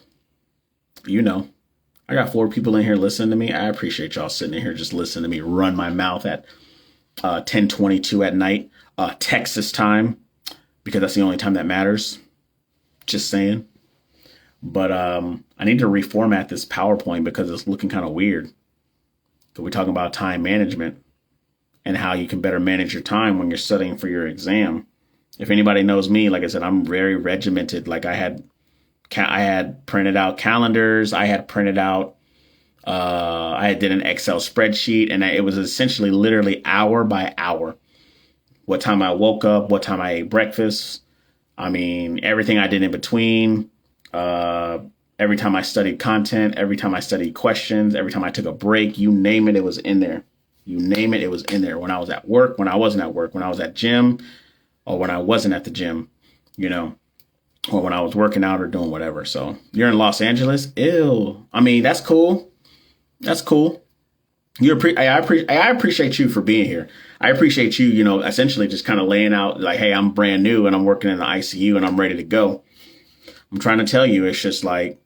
I got 4 people in here listening to me. I appreciate y'all sitting in here just listening to me run my mouth at 10:22 at night, Texas time, because that's the only time that matters. Just saying. But I need to reformat this PowerPoint because it's looking kind of weird. So we're talking about time management and how you can better manage your time when you're studying for your exam. If anybody knows me, like I said, I'm very regimented. Like I had printed out calendars. I had printed out, I did an Excel spreadsheet, and it was essentially literally hour by hour. What time I woke up, what time I ate breakfast. I mean, everything I did in between, every time I studied content, every time I studied questions, every time I took a break, you name it, it was in there. You name it, it was in there. When I was at work, when I wasn't at work, when I was at gym, or when I wasn't at the gym, you know, or when I was working out or doing whatever. So you're in Los Angeles? Ew. I mean, that's cool. That's cool. I appreciate you for being here. I appreciate you, you know, essentially just kind of laying out like, hey, I'm brand new and I'm working in the ICU and I'm ready to go. I'm trying to tell you, it's just like,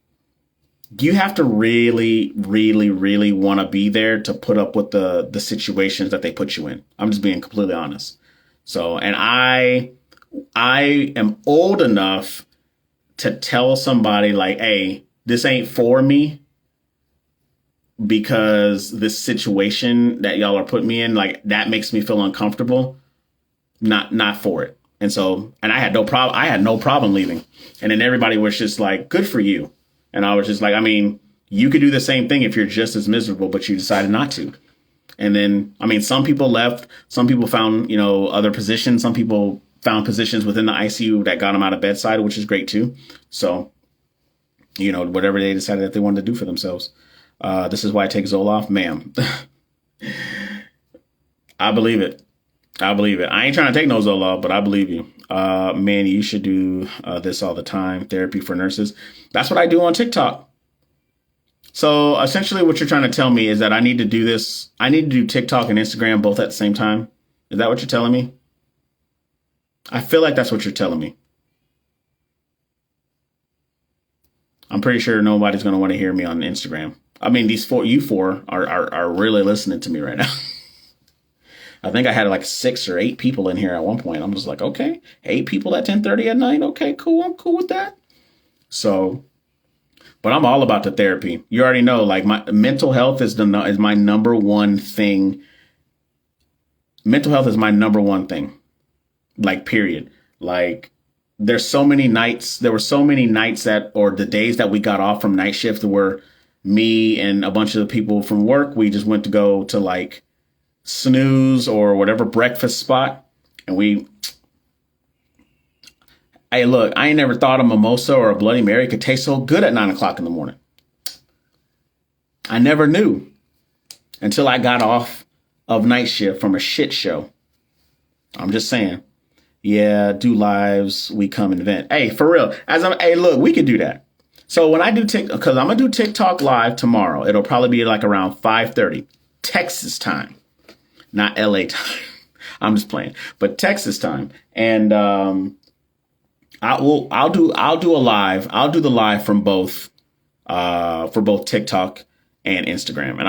you have to really, really, really want to be there to put up with the situations that they put you in. I'm just being completely honest. So, and I am old enough to tell somebody like, hey, this ain't for me, because this situation that y'all are putting me in, like, that makes me feel uncomfortable. Not for it. And so, and I had no problem leaving. And then everybody was just like, good for you. And I was just like, I mean, you could do the same thing if you're just as miserable, but you decided not to. And then, I mean, some people left, some people found, you know, other positions. Some people found positions within the ICU that got them out of bedside, which is great too. So, you know, whatever they decided that they wanted to do for themselves. This is why I take Zoloft, ma'am. I believe it. I believe it. I ain't trying to take no Zoloft, but I believe you. Man, you should do this all the time. Therapy for nurses. That's what I do on TikTok. So essentially what you're trying to tell me is that I need to do this. I need to do TikTok and Instagram both at the same time. Is that what you're telling me? I feel like that's what you're telling me. I'm pretty sure nobody's going to want to hear me on Instagram. I mean, you four are really listening to me right now. I think I had like 6 or 8 people in here at one point. I'm just like, okay, 8 people at 10:30 at night. Okay, cool. I'm cool with that. So, but I'm all about the therapy. You already know, like, my mental health is my number one thing. Mental health is my number one thing. Like, period. Like, there were so many nights that, or the days that we got off from night shift, where me and a bunch of the people from work, we just went to go to like Snooze or whatever breakfast spot. And hey, look, I ain't never thought a mimosa or a Bloody Mary could taste so good at 9 o'clock in the morning. I never knew until I got off of night shift from a shit show. I'm just saying. Yeah, do lives, we come and vent. Hey, for real. Hey, look, we could do that. So when I do TikTok, because I'm going to do TikTok live tomorrow, it'll probably be like around 5:30 Texas time, not LA time. I'm just playing, but Texas time. And I'll do a live. I'll do the live from both for both TikTok and Instagram, and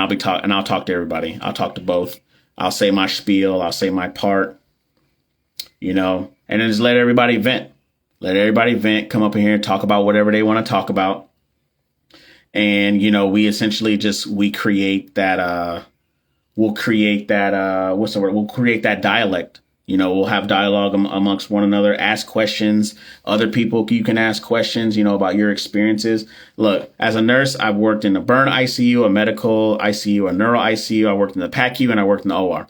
I'll talk to everybody. I'll talk to both. I'll say my spiel. I'll say my part. You know, and then just let everybody vent. Let everybody vent, come up in here and talk about whatever they want to talk about. And, you know, we essentially we create that, we'll create that, what's the word? We'll create that dialect. You know, we'll have dialogue amongst one another, ask questions. Other people, you can ask questions, you know, about your experiences. Look, as a nurse, I've worked in a burn ICU, a medical ICU, a neuro ICU. I worked in the PACU and I worked in the OR.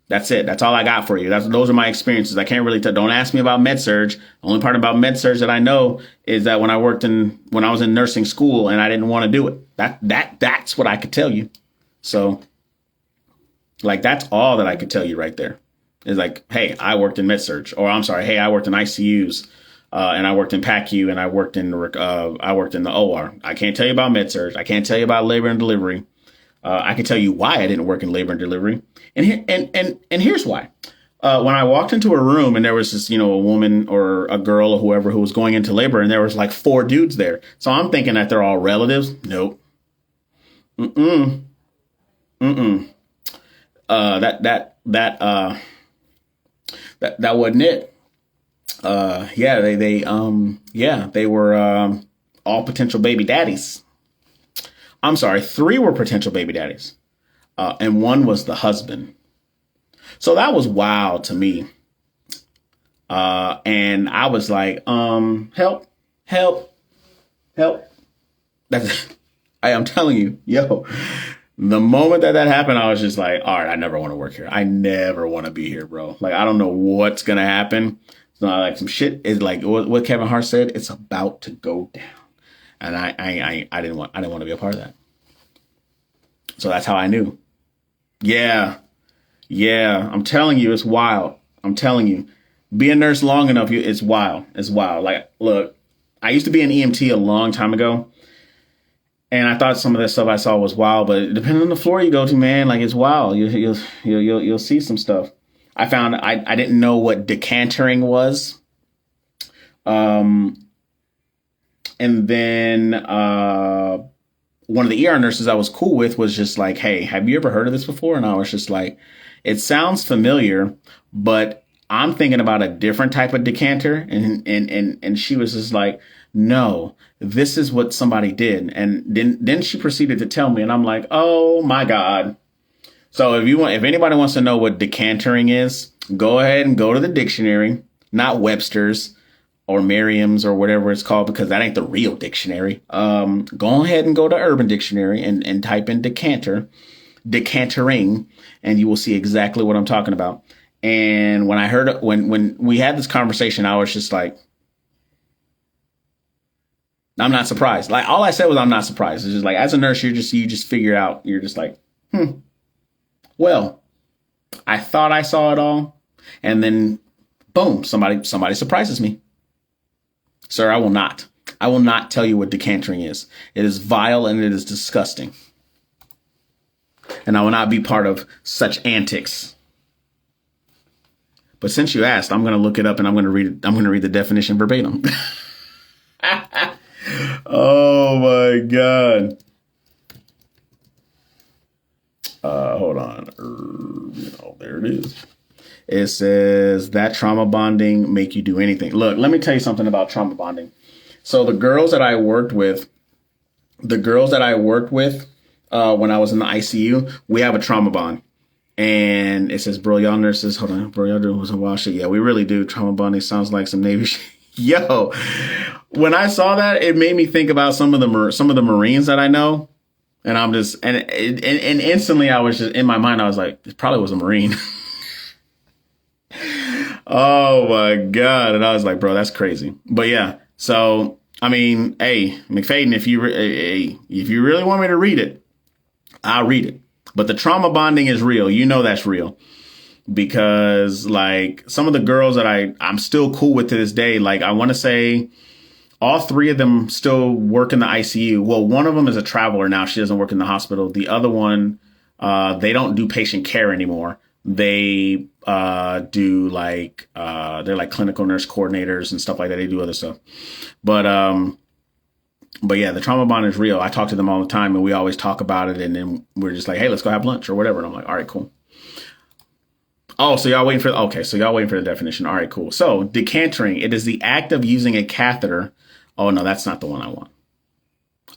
That's it. That's all I got for you. Those are my experiences. I can't really don't ask me about med surg. The only part about med surg that I know is that when I was in nursing school and I didn't want to do it. That's what I could tell you. So, like, that's all that I could tell you right there. Is like, hey, I worked in med surg, or I'm sorry, hey, I worked in ICUs, and I worked in PACU, and I worked in the OR. I can't tell you about med surg. I can't tell you about labor and delivery. I can tell you why I didn't work in labor and delivery. And here's why. When I walked into a room and there was this, you know, a woman or a girl or whoever who was going into labor, and there was like 4 dudes there. So I'm thinking that they're all relatives. Nope. That wasn't it. They were all potential baby daddies. I'm sorry, 3 were potential baby daddies. And 1 was the husband. So that was wild to me. And I was like, help. I'm telling you, yo, the moment that happened, I was just like, all right, I never want to work here. I never want to be here, bro. Like, I don't know what's going to happen. It's not like some shit is like what Kevin Hart said. It's about to go down. And I didn't want to be a part of that. So that's how I knew. Yeah. Yeah. I'm telling you, it's wild. I'm telling you, be a nurse long enough, it's wild. It's wild. Like, look, I used to be an EMT a long time ago. And I thought some of that stuff I saw was wild, but depending on the floor you go to, man, like it's wild. You'll see some stuff. I found I didn't know what decantering was. And then one of the ER nurses I was cool with was just like, "Hey, have you ever heard of this before?" And I was just like, "It sounds familiar, but I'm thinking about a different type of decanter." And she was just like, "No, this is what somebody did." And then she proceeded to tell me, and I'm like, "Oh my God." So if anybody wants to know what decantering is, go ahead and go to the dictionary, not Webster's or Merriam's or whatever it's called, because that ain't the real dictionary. Go ahead and go to Urban Dictionary and type in decantering, and you will see exactly what I'm talking about. And when I heard, when we had this conversation, I was just like, I'm not surprised. Like, all I said was, I'm not surprised. It's just like, as a nurse, you just figure out, you're just like, well, I thought I saw it all. And then boom, somebody surprises me. Sir, I will not tell you what decantering is. It is vile and it is disgusting. And I will not be part of such antics. But since you asked, I'm going to look it up and I'm going to read the definition verbatim. Oh my God. Hold on. There it is. It says that trauma bonding make you do anything. Look, let me tell you something about trauma bonding. So the girls that I worked with when I was in the ICU, we have a trauma bond. And it says, bro, y'all nurses, hold on, bro, y'all doing some wild shit. Yeah, we really do. Trauma bonding sounds like some Navy shit. Yo, when I saw that, it made me think about some of the Marines that I know. And I'm just, and instantly I was just, in my mind, I was like, it probably was a Marine. Oh my God. And I was like, bro, that's crazy. But yeah. So, I mean, hey, McFadden, if you really want me to read it, I'll read it. But the trauma bonding is real. You know, that's real. Because like some of the girls that I'm still cool with to this day, like I want to say all three of them still work in the ICU. Well, one of them is a traveler now. She doesn't work in the hospital. The other one, they don't do patient care anymore. They do like they're like clinical nurse coordinators and stuff like that. They do other stuff. But yeah, the trauma bond is real. I talk to them all the time and we always talk about it. And then we're just like, hey, let's go have lunch or whatever. And I'm like, all right, cool. Oh, so y'all waiting for the definition. All right, cool. So decantering, it is the act of using a catheter. Oh, no, that's not the one I want.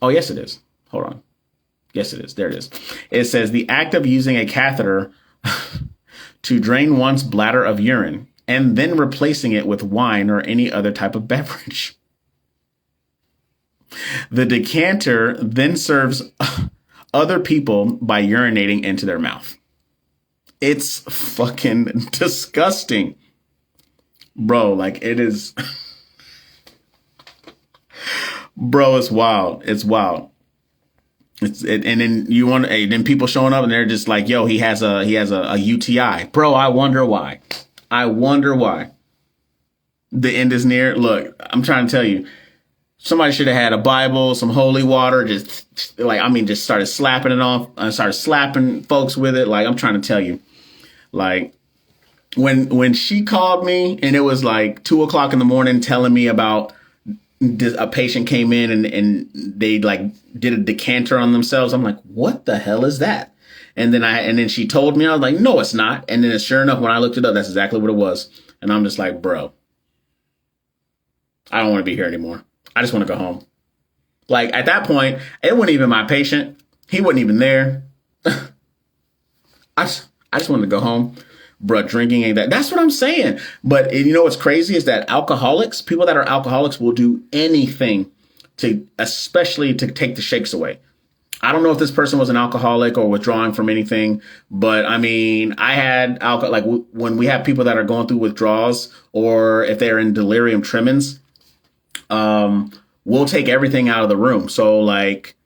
Oh, yes, it is. Hold on. Yes, it is. There it is. It says the act of using a catheter to drain one's bladder of urine and then replacing it with wine or any other type of beverage. The decanter then serves other people by urinating into their mouth. It's fucking disgusting. Bro, like it is. Bro, it's wild. It's wild. And then then people showing up and they're just like, yo, he has a UTI. Bro, I wonder why. The end is near. Look, I'm trying to tell you. Somebody should have had a Bible, some holy water, just started slapping it off. I started slapping folks with it. Like, I'm trying to tell you, like, when she called me and it was like 2:00 in the morning telling me about a patient came in and they like did a decanter on themselves. I'm like, what the hell is that? And then she told me, I was like, no, it's not. And then sure enough, when I looked it up, that's exactly what it was. And I'm just like, bro, I don't want to be here anymore. I just want to go home. Like at that point, it wasn't even my patient. He wasn't even there. I just wanted to go home. Bruh, drinking ain't that. That's what I'm saying. But you know what's crazy is that people that are alcoholics will do anything especially to take the shakes away. I don't know if this person was an alcoholic or withdrawing from anything, but I mean, I had alcohol, like when we have people that are going through withdrawals or if they're in delirium tremens, we'll take everything out of the room. So like,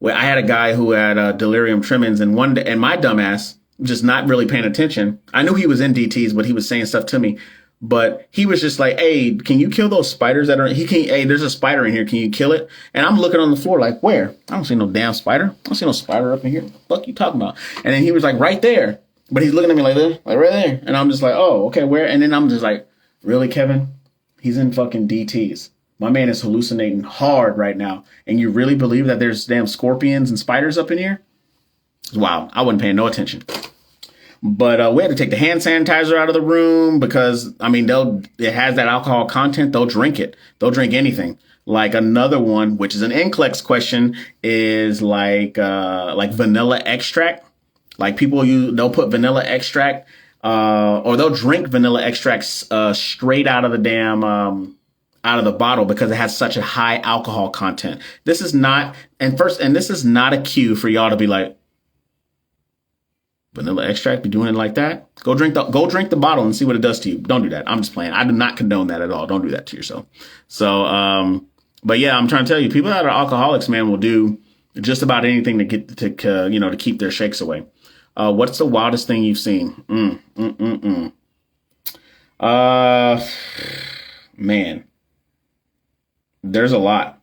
I had a guy who had delirium tremens, and one day, and my dumbass, just not really paying attention. I knew he was in DTs, but he was saying stuff to me. But he was just like, "Hey, can you kill those spiders that are?" Hey, there's a spider in here. Can you kill it? And I'm looking on the floor like, where? I don't see no damn spider. I don't see no spider up in here. What the fuck you talking about? And then he was like, right there. But he's looking at me like this, like right there. And I'm just like, oh, okay, where? And then I'm just like, really, Kevin? He's in fucking DTs. My man is hallucinating hard right now. And you really believe that there's damn scorpions and spiders up in here? Wow, I wasn't paying no attention. But we had to take the hand sanitizer out of the room because, I mean, it has that alcohol content. They'll drink it. They'll drink anything. Like another one, which is an NCLEX question, is like vanilla extract. Like they'll put vanilla extract, or they'll drink vanilla extracts straight out of the damn out of the bottle because it has such a high alcohol content. This is not a cue for y'all to be like, vanilla extract, be doing it like that? Go drink the bottle and see what it does to you. Don't do that. I'm just playing. I do not condone that at all. Don't do that to yourself. So, but yeah, I'm trying to tell you, people that are alcoholics, man, will do just about anything to keep their shakes away. What's the wildest thing you've seen? Man, there's a lot.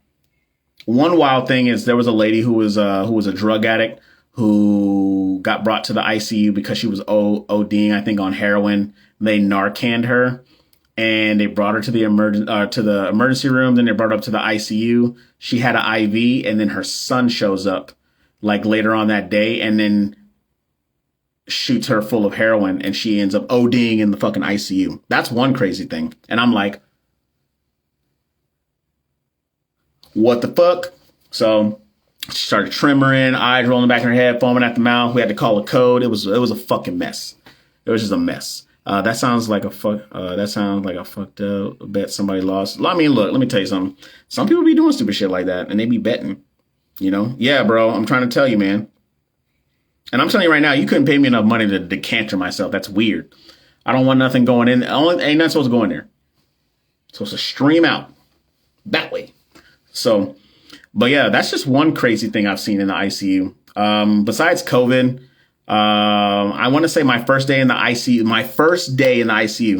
One wild thing is there was a lady who was a drug addict who got brought to the ICU because she was ODing, I think, on heroin. They Narcaned her and they brought her to the emergency room. Then they brought her up to the ICU. She had an IV, and then her son shows up like later on that day and then shoots her full of heroin, and she ends up ODing in the fucking ICU. That's one crazy thing. And I'm like, what the fuck? So she started tremoring, eyes rolling back in her head, foaming at the mouth. We had to call a code. It was a fucking mess. It was just a mess. That sounds like a fucked up bet somebody lost. I mean, look, let me tell you something. Some people be doing stupid shit like that, and they be betting. You know? Yeah, bro. I'm trying to tell you, man. And I'm telling you right now, you couldn't pay me enough money to decanter myself. That's weird. I don't want nothing going in. Ain't nothing supposed to go in there. It's supposed to stream out that way. So. But yeah, that's just one crazy thing I've seen in the ICU. Besides COVID, I want to say my first day in the ICU,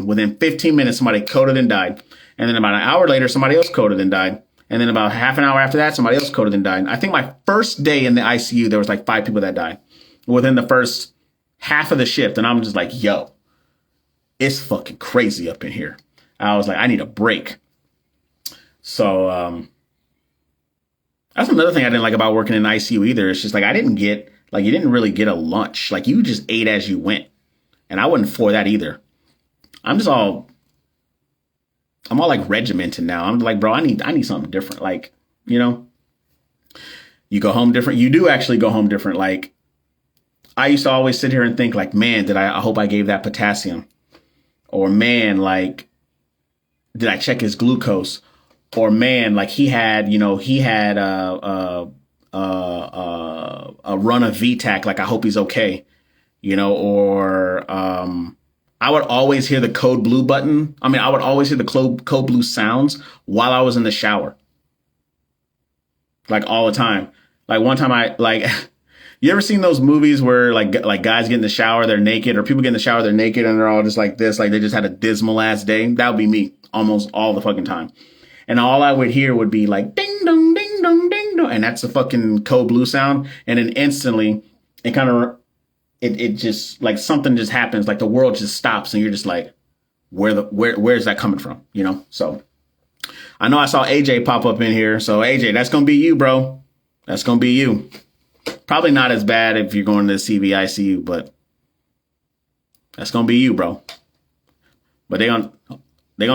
within 15 minutes, somebody coded and died. And then about an hour later, somebody else coded and died. And then about half an hour after that, somebody else coded and died. I think my first day in the ICU, there was like 5 people that died within the first half of the shift. And I'm just like, yo, it's fucking crazy up in here. I was like, I need a break. So, that's another thing I didn't like about working in ICU either. It's just like, you didn't really get a lunch. Like you just ate as you went. And I wasn't for that either. I'm all like regimented now. I'm like, bro, I need something different. Like, you know, you go home different. You do actually go home different. Like I used to always sit here and think like, man, I hope I gave that potassium, or man, like, did I check his glucose? Or man, like he had a run of VTAC. Like I hope he's okay, you know. Or I would always hear the code blue button. I mean, I would always hear the code blue sounds while I was in the shower, like all the time. Like one time, you ever seen those movies where like guys get in the shower, they're naked, or people get in the shower, they're naked, and they're all just like this, like they just had a dismal ass day? That would be me almost all the fucking time. And all I would hear would be like, ding, dong, ding, dong, ding, dong. And that's the fucking code blue sound. And then instantly it just like something just happens. Like the world just stops and you're just like, where's that coming from? You know? So I know I saw AJ pop up in here. So AJ, that's going to be you, bro. That's going to be you. Probably not as bad if you're going to the CVICU, but that's going to be you, bro. But they're going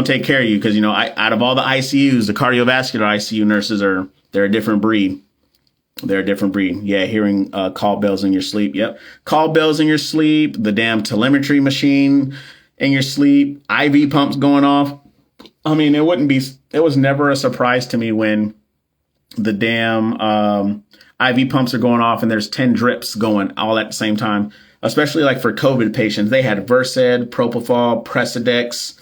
to take care of you because, you know, out of all the ICUs, the cardiovascular ICU nurses they're a different breed. They're a different breed. Yeah, hearing call bells in your sleep. Yep. Call bells in your sleep, the damn telemetry machine in your sleep, IV pumps going off. I mean, it was never a surprise to me when the damn IV pumps are going off and there's 10 drips going all at the same time, especially like for COVID patients. They had Versed, Propofol, Precedex.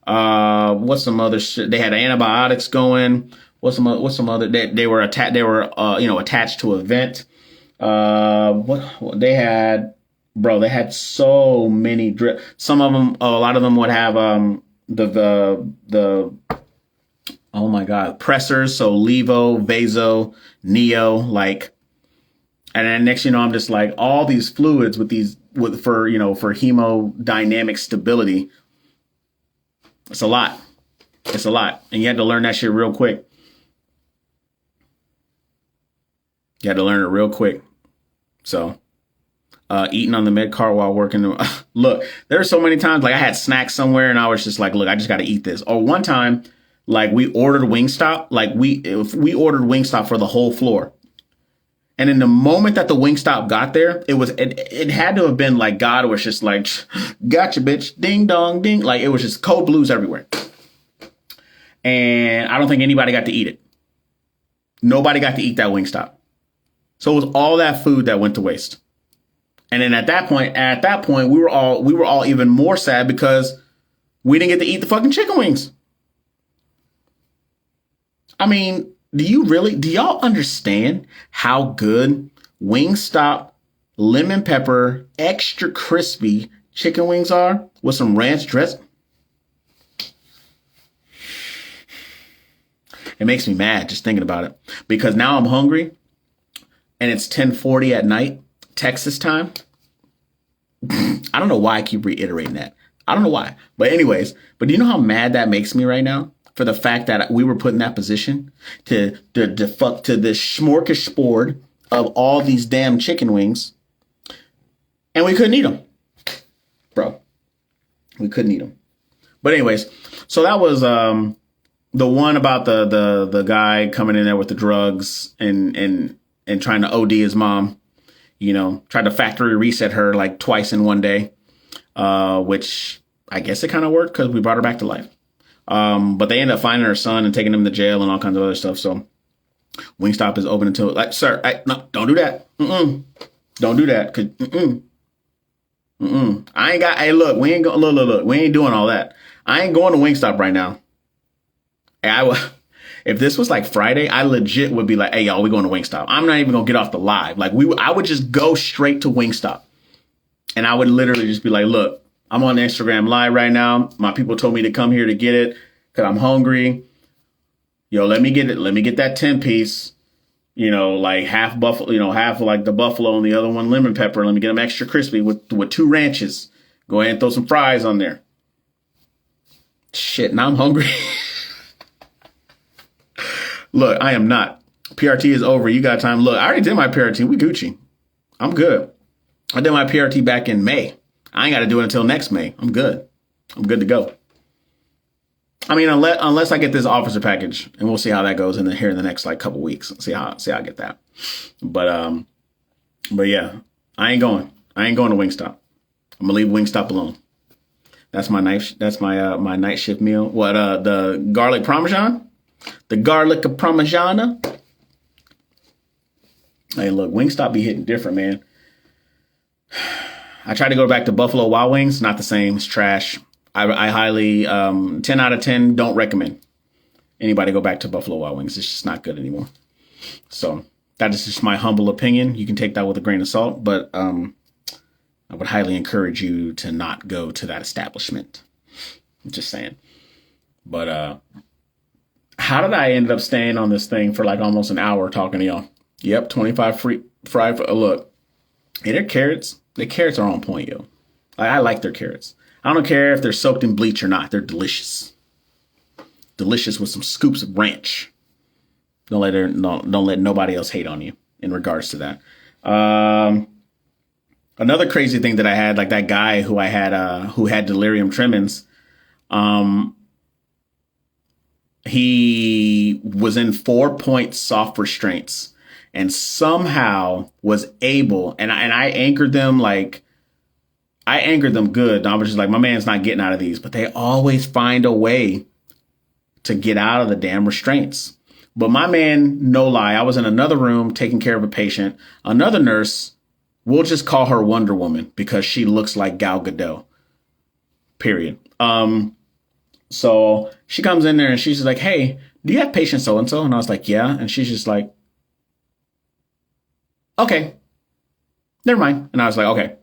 What's some other shit? They had antibiotics going, what's some other, they were attached to a vent. What they had, bro, they had so many drip. Some of them, a lot of them would have, the oh my God, pressors. So Levo, Vaso, Neo, like, and then next, I'm just like all these fluids for hemodynamic stability. It's a lot. It's a lot. And you had to learn that shit real quick. You had to learn it real quick. So, eating on the med car while working. Look, there are so many times, like I had snacks somewhere and I was just like, look, I just got to eat this. Or one time, like we ordered Wingstop, we ordered Wingstop for the whole floor. And in the moment that the Wingstop got there, it had to have been like God was just like, gotcha, bitch, ding dong, ding. Like it was just code blues everywhere. And I don't think anybody got to eat it. Nobody got to eat that Wingstop. So it was all that food that went to waste. And then at that point, we were all even more sad because we didn't get to eat the fucking chicken wings. I mean, do y'all understand how good Wingstop lemon pepper extra crispy chicken wings are with some ranch dressing? It makes me mad just thinking about it because now I'm hungry and it's 10:40 at night, Texas time. I don't know why I keep reiterating that. I don't know why. But anyways, do you know how mad that makes me right now? For the fact that we were put in that position to fuck to this smorgasbord of all these damn chicken wings, and we couldn't eat them, bro. We couldn't eat them. But anyways, so that was the one about the guy coming in there with the drugs and trying to OD his mom. Tried to factory reset her like twice in one day, which I guess it kind of worked because we brought her back to life. But they ended up finding her son and taking him to jail and all kinds of other stuff. So Wingstop is open until sir, no, don't do that. Don't do that. I ain't got, hey, look, we ain't going, look, we ain't doing all that. I ain't going to Wingstop right now. If this was like Friday, I legit would be like, hey, y'all, we going to Wingstop. I'm not even going to get off the live. Like I would just go straight to Wingstop and I would literally just be like, look, I'm on Instagram live right now. My people told me to come here to get it because I'm hungry. Yo, let me get it. Let me get that 10-piece, like half buffalo, half like the buffalo and the other one lemon pepper. Let me get them extra crispy with 2 ranches. Go ahead and throw some fries on there. Shit, now I'm hungry. Look, I am not. PRT is over. You got time. Look, I already did my PRT. We Gucci. I'm good. I did my PRT back in May. I ain't got to do it until next May. I'm good. I'm good to go. I mean, unless I get this officer package, and we'll see how that goes here in the next like couple weeks. See how I get that. But yeah, I ain't going to Wingstop. I'm gonna leave Wingstop alone. That's my night. That's my night shift meal. What the garlic parmesan? The garlic parmesan. Hey, look, Wingstop be hitting different, man. I tried to go back to Buffalo Wild Wings. Not the same. It's trash. I highly, 10 out of 10, don't recommend anybody go back to Buffalo Wild Wings. It's just not good anymore. So that is just my humble opinion. You can take that with a grain of salt, but I would highly encourage you to not go to that establishment. I'm just saying. But how did I end up staying on this thing for like almost an hour talking to y'all? Yep, 25 free fried. Look, hey, their carrots. The carrots are on point, yo. I like their carrots. I don't care if they're soaked in bleach or not. They're delicious. Delicious with some scoops of ranch. Don't let nobody else hate on you in regards to that. Another crazy thing that I had, like that guy who I had who had delirium tremens. He was in 4-point soft restraints and somehow was able, and I anchored them good. I was just like, my man's not getting out of these, but they always find a way to get out of the damn restraints. But my man, no lie, I was in another room taking care of a patient. Another nurse, we'll just call her Wonder Woman because she looks like Gal Gadot. Period. So she comes in there and she's like, hey, do you have patient so and so? And I was like, yeah. And she's just like, okay, never mind. And I was like, okay.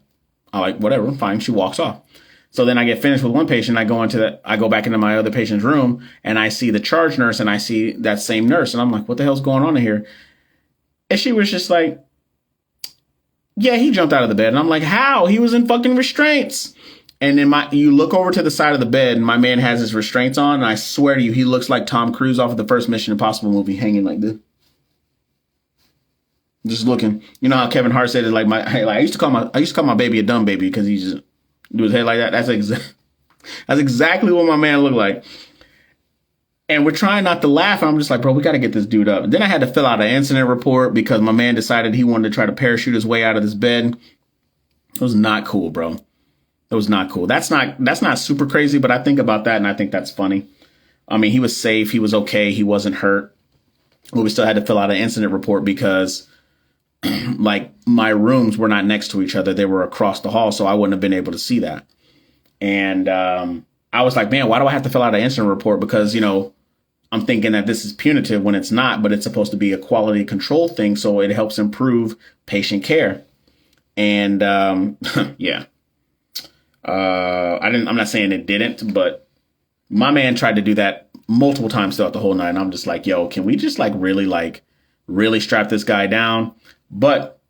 I'm like, whatever, fine. She walks off. So then I get finished with one patient. I go back into my other patient's room and I see the charge nurse and I see that same nurse. And I'm like, what the hell's going on in here? And she was just like, yeah, he jumped out of the bed. And I'm like, how? He was in fucking restraints. And then you look over to the side of the bed and my man has his restraints on. And I swear to you, he looks like Tom Cruise off of the first Mission Impossible movie, hanging like this. Just looking. You know how Kevin Hart said it, like I used to call my baby a dumb baby because he just do his head like that. That's exactly what my man looked like. And we're trying not to laugh. I'm just like, bro, we got to get this dude up. And then I had to fill out an incident report because my man decided he wanted to try to parachute his way out of this bed. It was not cool, bro. It was not cool. That's not super crazy, but I think about that and I think that's funny. I mean, he was safe. He was okay. He wasn't hurt. But we still had to fill out an incident report because like my rooms were not next to each other. They were across the hall. So I wouldn't have been able to see that. And I was like, man, why do I have to fill out an incident report? Because, you know, I'm thinking that this is punitive when it's not, but it's supposed to be a quality control thing. So it helps improve patient care. And yeah, I'm not saying it didn't, but my man tried to do that multiple times throughout the whole night. And I'm just like, yo, can we just really strap this guy down? But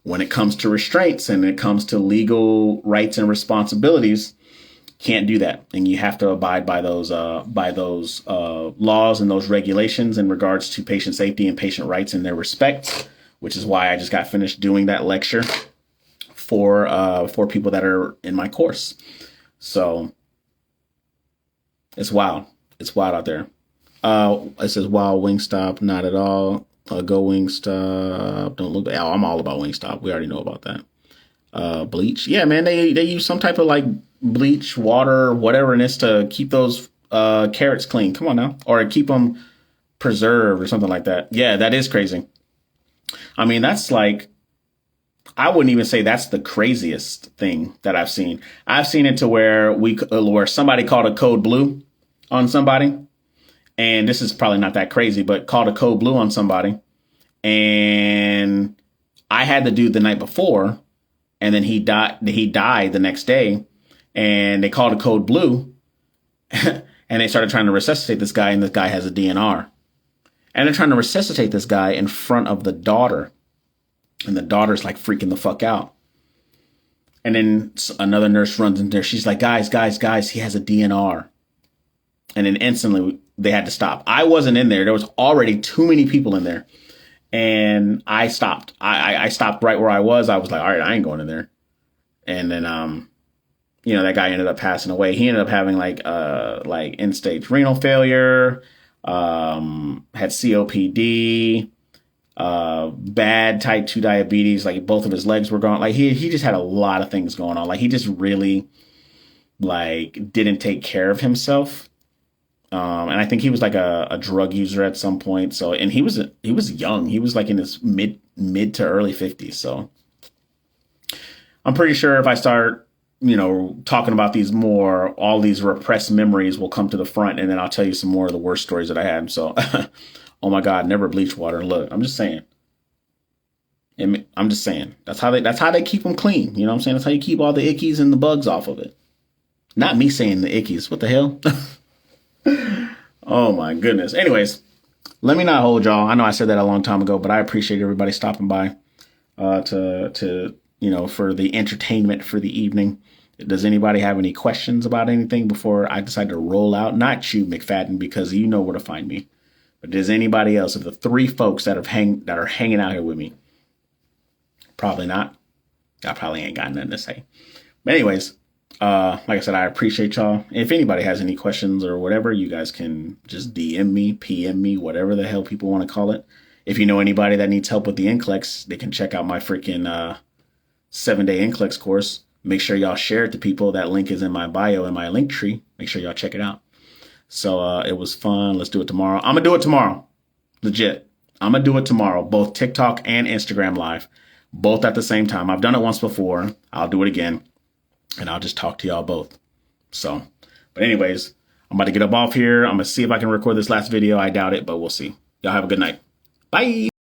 when it comes to restraints and it comes to legal rights and responsibilities, can't do that. And you have to abide by those laws and those regulations in regards to patient safety and patient rights and their respect, which is why I just got finished doing that lecture for people that are in my course. So it's wild. It's wild out there. It says, wow, Wingstop, not at all. Go Wingstop. Don't look. Oh, I'm all about Wingstop. We already know about that. Bleach. Yeah, man. They use some type of like bleach, water, whatever it is to keep those carrots clean. Come on now, or keep them preserved or something like that. Yeah, that is crazy. I mean, that's like, I wouldn't even say that's the craziest thing that I've seen. I've seen it to where somebody called a code blue on somebody. And this is probably not that crazy, but called a code blue on somebody. And I had the dude the night before, and then he died the next day. And they called a code blue, and they started trying to resuscitate this guy, and this guy has a DNR. And they're trying to resuscitate this guy in front of the daughter. And the daughter's like freaking the fuck out. And then another nurse runs in there. She's like, guys, he has a DNR. And then instantly they had to stop. I wasn't in there. There was already too many people in there. And I stopped. I stopped right where I was. I was like, all right, I ain't going in there. And then, that guy ended up passing away. He ended up having like end stage renal failure, had COPD, bad type 2 diabetes. Like both of his legs were gone. Like he just had a lot of things going on. Like he just really didn't take care of himself. And I think he was like a drug user at some point. So, and he was young. He was like in his mid to early 50s. So I'm pretty sure if I start, talking about all these repressed memories will come to the front, and then I'll tell you some more of the worst stories that I had. So, oh my God, never bleach water. Look, I'm just saying. That's how they keep them clean. You know what I'm saying? That's how you keep all the ickies and the bugs off of it. Not me saying the ickies. What the hell? Oh my goodness. Anyways, let me not hold y'all. I know I said that a long time ago, but I appreciate everybody stopping by for the entertainment for the evening. Does anybody have any questions about anything before I decide to roll out? Not you, McFadden, because you know where to find me. But does anybody else of the 3 folks that are hanging out here with me? Probably not. I probably ain't got nothing to say. But anyways, like I said, I appreciate y'all. If anybody has any questions or whatever, you guys can just DM me, PM me, whatever the hell people want to call it. If you know anybody that needs help with the NCLEX, they can check out my freaking 7-day NCLEX course. Make sure y'all share it to people. That link is in my bio in my link tree. Make sure y'all check it out. So it was fun. Let's do it tomorrow. I'm going to do it tomorrow. Legit. I'm going to do it tomorrow. Both TikTok and Instagram live. Both at the same time. I've done it once before. I'll do it again. And I'll just talk to y'all both. So, but anyways, I'm about to get up off here. I'm going to see if I can record this last video. I doubt it, but we'll see. Y'all have a good night. Bye.